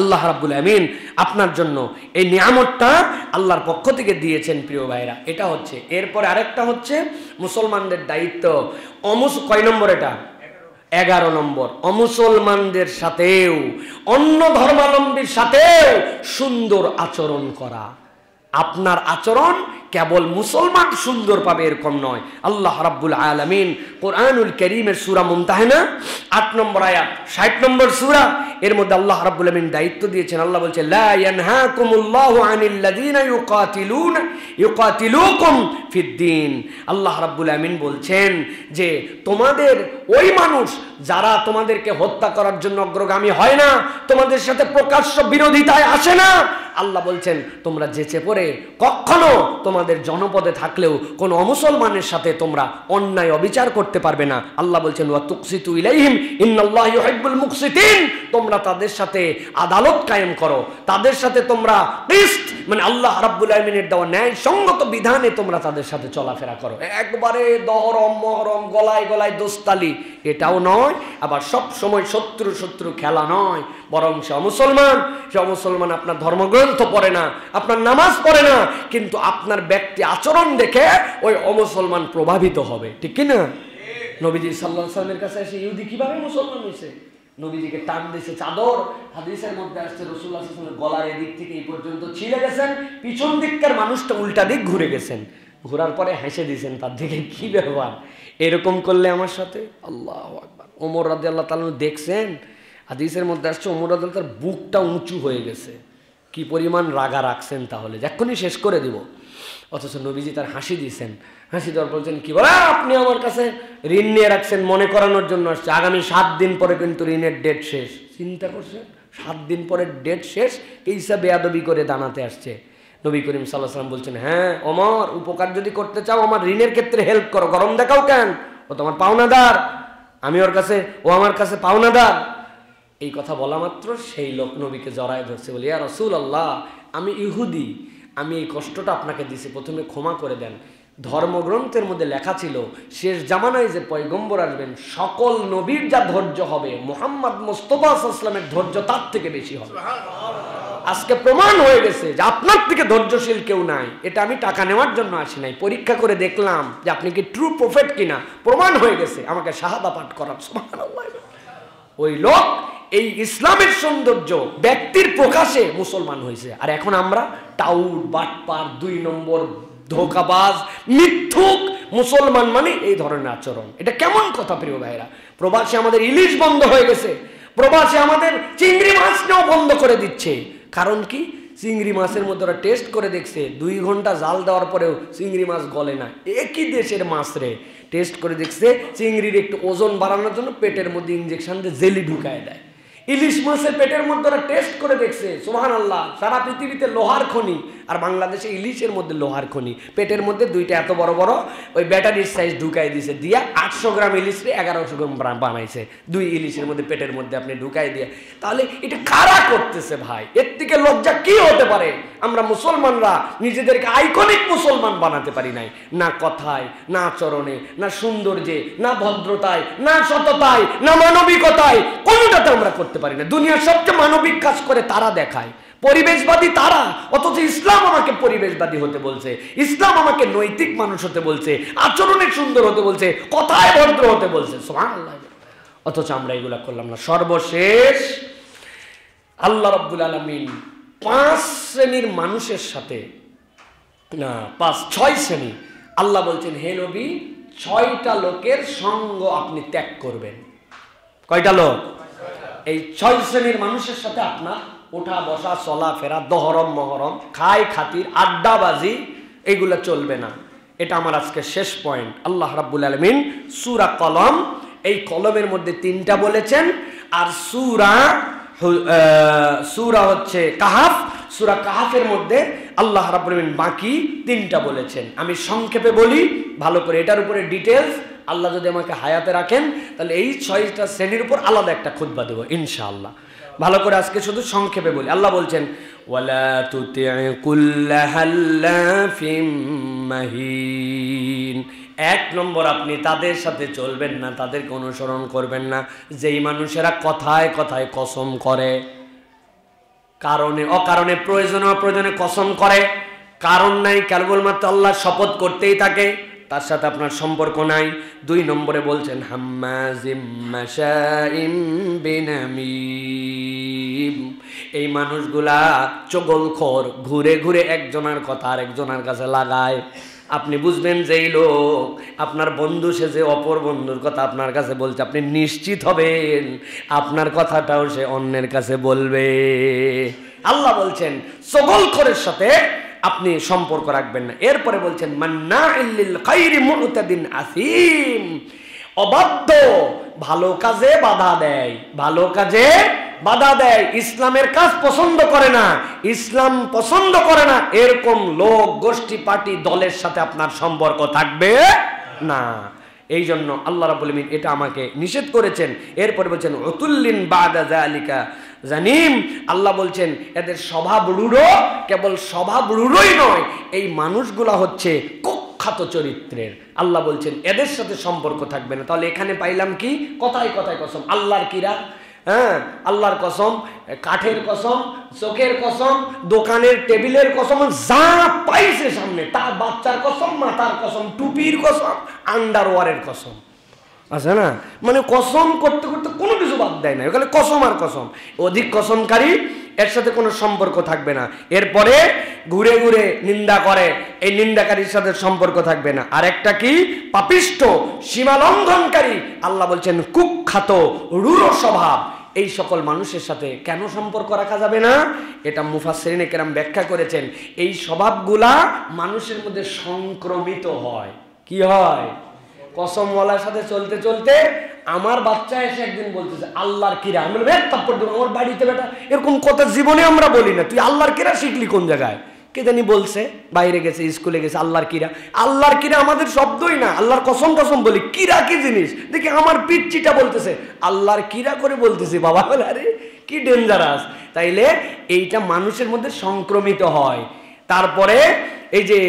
Speaker 1: আল্লাহ রাব্বুল আমিন আপনার জন্য এই নিয়ামতটা আল্লাহর পক্ষ থেকে দিয়েছেন প্রিয় ভাইরা। এটা হচ্ছে, এরপরে আরেকটা হচ্ছে মুসলমানদের দায়িত্ব। কয় নম্বর এটা? 11 নম্বর। অমুসলমানদের সাথেও, অন্য ধর্মাবলম্বীর সাথেও সুন্দর আচরণ করা। আপনার আচরণ কেবল মুসলমান সুন্দর পাবে এরকম নয়। আল্লাহ রাব্বুল আলামিন কোরআনুল কারীমের সূরা মুমতাহিনা 8 নম্বর আয়াত, 60 নম্বর সূরা, এর মধ্যে আল্লাহ রাব্বুল আলামিন দায়িত্ব দিয়েছেন। আল্লাহ বলছে লা ইয়ানহাকুমুল্লাহু আনিল লাযিনা ইউকাতিলুকুম ফিদ্দীন। আল্লাহ রাব্বুল আলামিন বলছেন যে তোমাদের ওই মানুষ যারা তোমাদেরকে হত্যা করার জন্য অগ্রগামী হয় না, তোমাদের সাথে প্রকাশ্য বিরোধিতায় আসে না, আল্লাহ বলছেন তোমরা যেচে পড়ে কখনো তোমাদের জনপদে থাকলেও কোনো অমুসলমানের সাথে তোমরা অন্যায় অবিচার করতে পারবে না। আল্লাহ বলছেন ওয়া তুকসিতু ইলাইহিম ইন্নাল্লাহু ইউহিব্বুল মুকসিতিন। তোমরা তাদের সাথে আদালত কায়েম করো, তাদের সাথে তোমরা কিসত মানে আল্লাহ রাব্বুল আলামিনের দেওয়া ন্যায় সঙ্গত বিধানে তোমরা তাদের সাথে চলাফেরা করো। একবারে দহরম মহরম গলায় গলায় দোস্তালি এটাও নয়, আবার সব সময় শত্রু খেলা নয়, বরং সে মুসলমান আপনার ধর্মগ্রন্থ পড়ে না, আপনার নামাজ পড়ে না, কিন্তু আপনার ব্যক্তি আচরণ দেখে ওই অমুসলমান প্রভাবিত হবে, ঠিক কি না? নবীজি সাল্লাল্লাহু আলাইহি ওয়াসাল্লামের কাছে এসে ইহুদি কিভাবে মুসলমান হয়েছে? নবীজিকে টান দিয়েছে চাদর, হাদিসের মধ্যে আসছে রাসূলুল্লাহ সাল্লাল্লাহু আলাইহি ওয়াসাল্লামের গলার এদিক থেকে এই পর্যন্ত ছিঁড়ে গেছেন, পিছন দিককার মানুষটা উল্টা দিক ঘুরে গেছেন, ঘোরার পরে হেসে দিয়েছেন তার দিকে। কি ব্যবহার এরকম করলে আমার সাথে? আল্লাহু আকবার। ওমর রাদিয়াল্লাহু তাআলা দেখছেন, হাদিসের মধ্যে আসছে ওমর রাদিয়াল্লাহু তাআলার বুকটা উঁচু হয়ে গেছে, কি পরিমাণ রাগা রাখছেন, তাহলে এক্ষুনি শেষ করে দিব। অথচ নবীজি তার হাসি দিয়েছেন, হাসি দেওয়ার বলছেন কি বলে আপনি আমার কাছে ঋণ নিয়ে রাখছেন, মনে করানোর জন্য আসছে, আগামী 7 দিন পরে কিন্তু ঋণের ডেট শেষ। চিন্তা করছেন 7 দিন পরে ডেট শেষ, এই হিসাবে বেয়াদবি করে দাঁড়াতে আসছে। নবী করিম সাল্লাল্লাহু আলাইহি ওয়াসাল্লাম বলছেন হ্যাঁ ওমর, উপকার যদি করতে চাও আমার ঋণের ক্ষেত্রে হেল্প করো, গরম দেখাও কেন, ও তোমার পাওনাদার, আমি ওর কাছে, ও আমার কাছে পাওনাদার। এই কথা বলা মাত্র সেই লোক নবীকে জড়ায় ধরছে, বলি ইয়া রাসূলুল্লাহ আমি ইহুদি, আমি এই কষ্টটা আপনাকে দিছি, প্রথমে ক্ষমা করে দেন। ধর্মগ্রন্থের মধ্যে লেখা ছিল শেষ জামানায় যে পয়গম্বর আসবেন সকল নবীর যা ধৈর্য হবে মুহাম্মদ মুস্তাফা সাল্লাল্লাহু আলাইহি ওয়াসাল্লামের ধৈর্য তার থেকে বেশি হবে। আজকে প্রমাণ হয়ে গেছে যে আপনার থেকে ধৈর্যশীল কেউ নাই। এটা আমি টাকা নেওয়ার জন্য আসি নাই, পরীক্ষা করে দেখলাম যে আপনি কি ট্রু প্রফেট কিনা, প্রমাণ হয়ে গেছে, আমাকে শাহাদা পাঠ করার। সুবহানাল্লাহ। ওই লোক এই ইসলামের সৌন্দর্য ব্যক্তির প্রকাশে মুসলমান হয়েছে, আর এখন আমরা টাউট বাটপার 2 নম্বর ধোকাবাজ মিথ্যুক মুসলমান মানে এই ধরনের আচরণ। এটা কেমন কথা প্রিয় ভাইরা? প্রবাসে আমাদের ইলিশ বন্ধ হয়ে গেছে, প্রবাসে আমাদের চিংড়ি মাছ নেওয়া বন্ধ করে দিচ্ছে। কারণ কি? চিংড়ি মাছের মধ্যে ওরা টেস্ট করে দেখছে 2 ঘন্টা জাল দেওয়ার পরেও চিংড়ি মাছ গলে না। একই দেশের মাছ রে, টেস্ট করে দেখছে চিংড়ির একটু ওজন বাড়ানোর জন্য পেটের মধ্যে ইঞ্জেকশন দিয়ে জেলি ঢুকায় দেয়। ইলিশ মাছের পেটের মধ্যে ওরা টেস্ট করে দেখছে, সুবহানাল্লাহ। সারা পৃথিবীতে লোহার খনি, আর বাংলাদেশে ইলিশের মধ্যে লোহার খনি। পেটের মধ্যে দুইটা এত বড় বড় ওই ব্যাটারির সাইজ ঢুকাই দিয়েছে, দিয়া 800 গ্রাম ইলিশে 1100 গ্রাম বানাইছে। দুই ইলিশের মধ্যে পেটের মধ্যে আপনি ঢুকাই দিয়ে, তাহলে এটা কারা করতেছে ভাই? এর থেকে লজ্জা কি হতে পারে? আমরা মুসলমানরা নিজেদেরকে আইকনিক মুসলমান বানাতে পারি নাই, না কথায়, না আচরণে, না সৌন্দর্যে, না ভদ্রতায়, না সততায়, না মানবিকতায়, কোনোটাতে আমরা করতে পারি না। দুনিয়ার সবচেয়ে মানবিক কাজ করে তারা দেখায়, পরিবেশবাদী তারা, অথচ ইসলাম আমাকে পরিবেশবাদী হতে বলছে, ইসলাম আমাকে নৈতিক মানুষ হতে বলছে, আচরণে সুন্দর হতে বলছে, কথায় ভদ্র হতে বলছে, সুবহানাল্লাহ। অথচ আমরা এগুলা করলাম না। সর্বশেষ আল্লাহ রাব্বুল আলামিন 5 শ্রেণীর মানুষের সাথে, না 6 শ্রেণী, আল্লাহ বলছেন হে নবী 6টা লোকের সঙ্গ আপনি ত্যাগ করবেন। কয়টা লোক? এই 6 শ্রেণীর মানুষের সাথে আপনার ওঠা বসা, চলা ফেরা, দহরম মহরম, খায় খাতির, আড্ডাবাজি, এগুলা চলবে না। এটা আমার আজকে শেষ পয়েন্ট। আল্লাহ রাব্বুল আলামিন সূরা কলম, এই কলমের মধ্যে 3টা বলেছেন, আর সূরা হচ্ছে কাহাফ, সূরা কাহাফের মধ্যে আল্লাহ রাব্বুল আলামিন বাকি 3টা বলেছেন। আমি সংক্ষেপে বলি ভালো করে, এটার উপরে ডিটেলস আল্লাহ যদি আমাকে হায়াতে রাখেন তাহলে এই 6টা শ্রেণীর উপর আলাদা একটা খুতবা দেব ইনশাআল্লাহ। ভালো করে আজকে শুধু সংক্ষেপে বলি। আল্লাহ বলছেন ওয়ালা তুতি' কুল্লা হাল্লাফিম মাহিন। 1 নম্বর, আপনি তাদের সাথে চলবেন না, তাদেরকে অনুসরণ করবেন না যেই মানুষেরা কথায় কথায় কসম করে, কারণে অকারণে, প্রয়োজনে অপ্রয়োজনে কসম করে, কারণ নাই কেবলমাত্র আল্লাহ শপথ করতেই থাকে, তার সাথে আপনার সম্পর্ক নাই। 2 নম্বরে বলছেন হাম্মাজিম মাশাইম বিনামিম। এই মানুষগুলা চগলখোর, ঘুরে ঘুরে একজনের কথা আরেকজনের কাছে লাগায়। আপনি বুঝবেন যেই লোক আপনার বন্ধু সে যে অপর বন্ধুর কথা আপনার কাছে বলছে, আপনি নিশ্চিত হবেন আপনার কথাটাও সে অন্যের কাছে বলবে। আল্লাহ বলছেন চগলখোরের সাথে আপনি সম্পর্ক রাখবেন না। এরপরে বলছেন মান্নাইল লিল খাইরি মুতাদিন আসিম। অবাধ্য, ভালো কাজে বাধা দেয়, ভালো কাজে বাধা দেয়, ইসলামের কাজ পছন্দ করে না, ইসলাম পছন্দ করে না, এরকম লোক, গোষ্ঠী, পার্টি, দলের সাথে আপনার সম্পর্ক থাকবে না। এই জন্য আল্লাহ রাব্বুল আলামিন এটা আমাকে নিষেধ করেছেন। এরপরে বলছেন উতুল্লিন বাদা যালিকা জানিম। আল্লাহ বলছেন এদের স্বভাব রূঢ়, কেবল স্বভাব রূঢ়ই নয়, এই মানুষগুলা হচ্ছে কুখ্যাত চরিত্রের। আল্লাহ বলছেন এদের সাথে সম্পর্ক থাকবে না। তাহলে এখানে পাইলাম কি? কথায় কথায় কসম, আল্লাহর কিরা, হ্যাঁ আল্লাহর কসম, কাঠের কসম, চোখের কসম, দোকানের টেবিলের কসম, যা পাইছে সামনে তার, বাচ্চার কসম, মাথার কসম, টুপির কসম, আন্ডারওয়ারের কসম, আছে না? মানে কসম করতে করতে কোনো কিছু বাদ দেয় না, ওখানে কসম আর কসম। অধিক কসমকারী, এর সাথে কোনো সম্পর্ক থাকবে না। এরপরে ঘুরে ঘুরে নিন্দা করে, এই নিন্দাকারীর সাথে সম্পর্ক থাকবে না। আর একটা কি? পাপিষ্ঠ, সীমা লঙ্ঘনকারী। আল্লাহ বলছেন কুখ্যাত, রূঢ় স্বভাব। এই সকল মানুষের সাথে কেন সম্পর্ক রাখা যাবে না? এটা মুফাসসিরিনে কেরাম ব্যাখ্যা করেছেন। এই স্বভাবগুলা মানুষের মধ্যে সংক্রমিত হয়। কি হয়? কসমওয়ালার সাথে চলতে চলতে আমার বাচ্চা এসে একদিন বলতেছে আল্লাহর কিরা, আমি বলবো তারপর দেবো আমার বাড়িতে বেটা, এরকম কথা জীবনে আমরা বলি না। তুই আল্লাহর কিরা শিখলি কোন জায়গায়? কে জানি বলছে, বাইরে গেছে, স্কুলে গেছে, আল্লাহর কিরা। আল্লাহর কিরা আমাদের শব্দই না, আল্লাহর কসম কসম বলি। কিরা কি জিনিস? দেখি আমার পিচ্চিটা বলতেছে আল্লাহর কিরা করে বলতেছে, বাবা বলে আরে কি ডেঞ্জারাস। তাইলে এইটা মানুষের মধ্যে সংক্রমিত হয়। তারপরে এই যে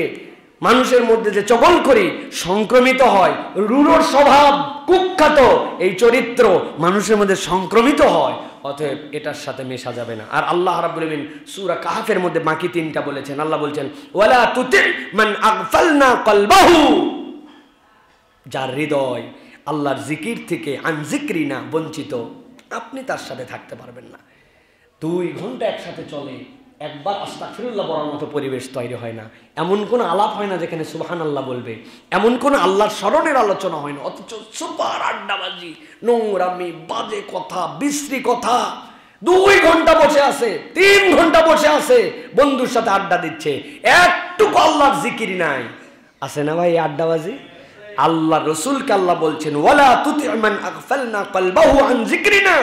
Speaker 1: মানুষের মধ্যে যে চগল করি সংক্রমিত হয়, রূঢ় স্বভাব, কুখ্যাত এই চরিত্র মানুষের মধ্যে সংক্রমিত হয়। অতএব এটার সাথে মেশা যাবে না। আর আল্লাহ রাব্বুল আলামিন সূরা কাহফের মধ্যে বাকি 3টা বলেছেন। আল্লাহ বলছেন ওয়ালা তুতি মান আগফালনা কলবাহু, যার হৃদয় আল্লাহর জিকির থেকে আন জিকরিনা বঞ্চিত, আপনি তার সাথে থাকতে পারবেন না। 2 ঘন্টা একসাথে চলে, একবার আস্তাগফিরুল্লাহ বলার মতো পরিবেশ তৈরি হয় না, এমন কোনো আলাপ হয় না যেখানে সুবহানাল্লাহ বলবে, এমন কোনো আল্লাহর স্মরণের আলোচনা হয় না। অথচ সুপার আড্ডাবাজি, নোংরামি, বাজে কথা, বিশ্রী কথা। 2 ঘন্টা বসে আছে, 3 ঘন্টা বসে আছে, বন্ধুর সাথে আড্ডা দিচ্ছে, একটুকু আল্লাহর জিকির নাই। আছে না ভাই আড্ডাবাজি? আল্লাহ রসুলকে আল্লাহ বলছেন ওয়ালা তুতি মান আগফালনা কলবাহু আন যিকরিনা,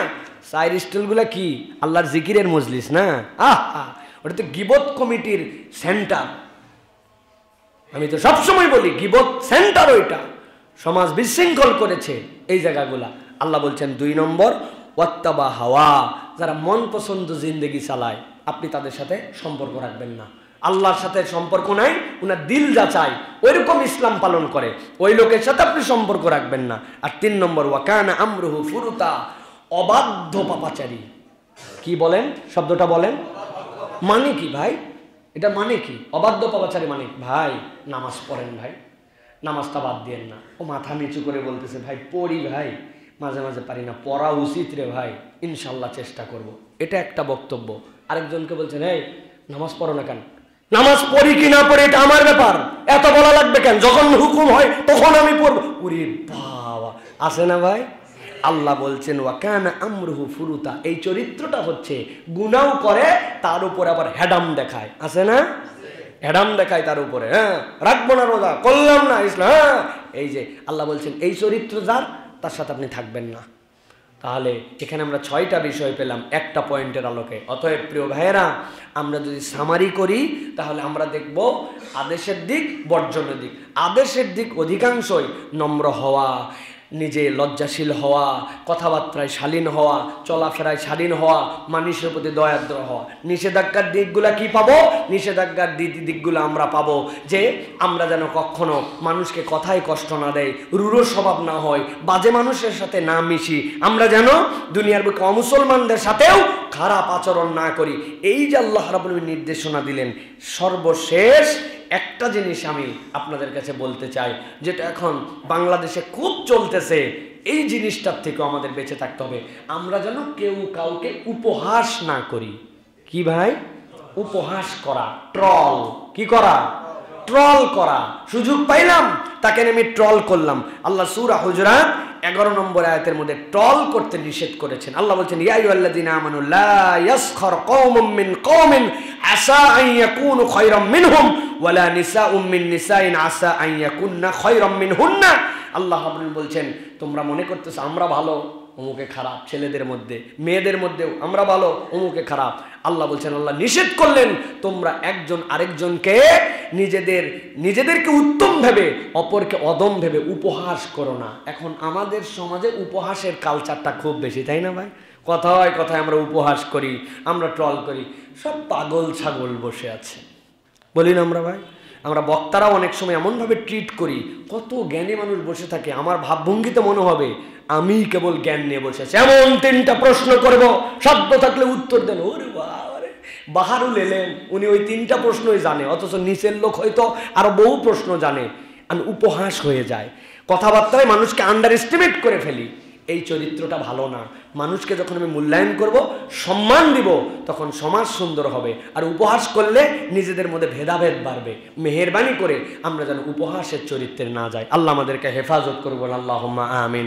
Speaker 1: চায়ের স্টলগুলা কি আল্লাহর জিকিরের মজলিস না? ওটা তো গিবত কমিটির সেন্টার। আমি তো সবসময় বলি গিবত সেন্টার ওইটা, সমাজ বিশৃঙ্খল করেছে এই জায়গাগুলা। আল্লাহ বলছেন 2 নম্বর ওয়াত্তাবা হাওয়া, যারা মন পছন্দ জিন্দেগি চালায় আপনি তাদের সাথে সম্পর্ক রাখবেন না। আল্লাহর সাথে সম্পর্ক নাই, উনার দিল যাচাই ওইরকম ইসলাম পালন করে ওই লোকের সাথে আপনি সম্পর্ক রাখবেন না। আর 3 নম্বর ওয়াকানা আমরুহু ফুরুতা, অবাধ্য পাপাচারী। কি বলেন শব্দটা বলেন, মানে কি ভাই? এটা মানে কি অবাধ্য পাপাচারী মানে? ভাই নামাজ পড়েন ভাই, নামাজটা বাদ দিয়েন না। ও মাথা নিচু করে বলতেছে ভাই পড়ি ভাই, মাঝে মাঝে পারি না, পড়া উচিত রে ভাই, ইনশাল্লাহ চেষ্টা করব। এটা একটা বক্তব্য। আরেকজনকে বলছেন এই নামাজ পড়ো না কেন? নামাজ পড়ি কি না পড়ি এটা আমার ব্যাপার, এত বলা লাগবে কেন? যখন হুকুম হয় তখন আমি পড়বো। ওরে বাবা, আছে না ভাই? আল্লাহ বলছেন ওয়াকানা আমরুহু ফুরুতা, এই চরিত্রটা হচ্ছে গুনাও করে তার উপরে আবার হেডাম দেখায়, আছে না? হেডাম দেখায় তার উপরে, হ্যাঁ রাখবো না রোজা, করলাম না ইসলাম, হ্যাঁ। এই যে আল্লাহ বলছেন এই চরিত্র যার, তার সাথে আপনি থাকবেন না। তাহলে এখানে আমরা 6টা বিষয় পেলাম একটা পয়েন্টের আলোকে। অতএব প্রিয় ভাইয়েরা, আমরা যদি সামারি করি তাহলে আমরা দেখব আদেশের দিক বর্জনের দিক। আদেশের দিক অধিকাংশই নম্র হওয়া, নিজে লজ্জাশীল হওয়া, কথাবার্তায় শালীন হওয়া, চলাফেরায় শালীন হওয়া, মানুষের প্রতি দয়াদ্র হওয়া। নিষেধাজ্ঞার দিকগুলা কি পাবো? নিষেধাজ্ঞার দিকগুলো আমরা পাবো যে আমরা যেন কখনো মানুষকে কথায় কষ্ট না দেয়, রূঢ় স্বভাব না হয়, বাজে মানুষের সাথে না মিশি, আমরা যেন দুনিয়ার বুকে অমুসলমানদের সাথেও খারাপ আচরণ না করি। এই যে আল্লাহ রাব্বুল আলামিন নির্দেশনা দিলেন। সর্বশেষ একটা জিনিস আমি আপনাদের কাছে বলতে চাই, যেটা এখন বাংলাদেশে খুব চলতেছে, এই জিনিসটার থেকেও আমাদের বেঁচে থাকতে হবে। আমরা যেন কেউ কাউকে উপহাস না করি। কি ভাই? উপহাস করা, ট্রল। কি করা? ট্রল করা। সুযোগ পাইলাম তাকে আমি ট্রল করলাম। আল্লাহ সূরা হুজুরাত 11 নম্বর আয়াতের মধ্যে ট্রল করতে নিষেধ করেছেন। আল্লাহ বলছেন ইয়া আইয়ুহাল্লাযীনা আমানু লা ইয়াসখার কওমুম মিন কওমিন আসা আন ইয়াকুনু খায়রাম মিনহুম ওয়ালা নিসাউম মিন নিসাইন আসা আন ইয়াকুননা খায়রাম মিনহুন্না। আল্লাহ রাব্বুল বলছেন তোমরা মনে করতেছো আমরা ভালো, অমুকে খারাপ। ছেলেদের মধ্যে মেয়েদের মধ্যেও আমরা ভালো, অমুকে খারাপ। আল্লাহ বলছেন, আল্লাহ নিষেধ করলেন তোমরা একজন আরেকজনকে নিজেদেরকে উত্তম ভেবে অপরকে অদম ভেবে উপহাস করো না। এখন আমাদের সমাজে উপহাসের কালচারটা খুব বেশি, তাই না ভাই? কথায় কথায় আমরা উপহাস করি, আমরা ট্রল করি। সব পাগল ছাগল বসে আছে, বলি না আমরা ভাই? আমরা বক্তারাও অনেক সময় এমনভাবে ট্রিট করি, কত জ্ঞানী মানুষ বসে থাকে, আমার ভাবভঙ্গিতে মনে হবে আমি কেবল জ্ঞান নিয়ে বসে আছি। এমন 3টা প্রশ্ন করব, সাধ্য থাকলে উত্তর দেন। ওরে বাবারে, বাহারুল এলেন, উনি ওই 3টা প্রশ্নই জানে, অথচ নিচের লোক হয়তো আরো বহু প্রশ্ন জানে। আমি উপহাস হয়ে যায়, কথাবার্তায় মানুষকে আন্ডার এস্টিমেট করে ফেলি। এই চরিত্রটা ভালো না। মানুষকে যখন আমি মূল্যায়ন করব, সম্মান দিব, তখন সমাজ সুন্দর হবে। আর উপহাস করলে নিজেদের মধ্যে ভেদাভেদ বাড়বে। মেহেরবানি করে আমরা যেন উপহাসের চরিত্রে না যাই। আল্লাহ আমাদেরকে হেফাজত করবেন। আল্লাহুম্মা আমিন।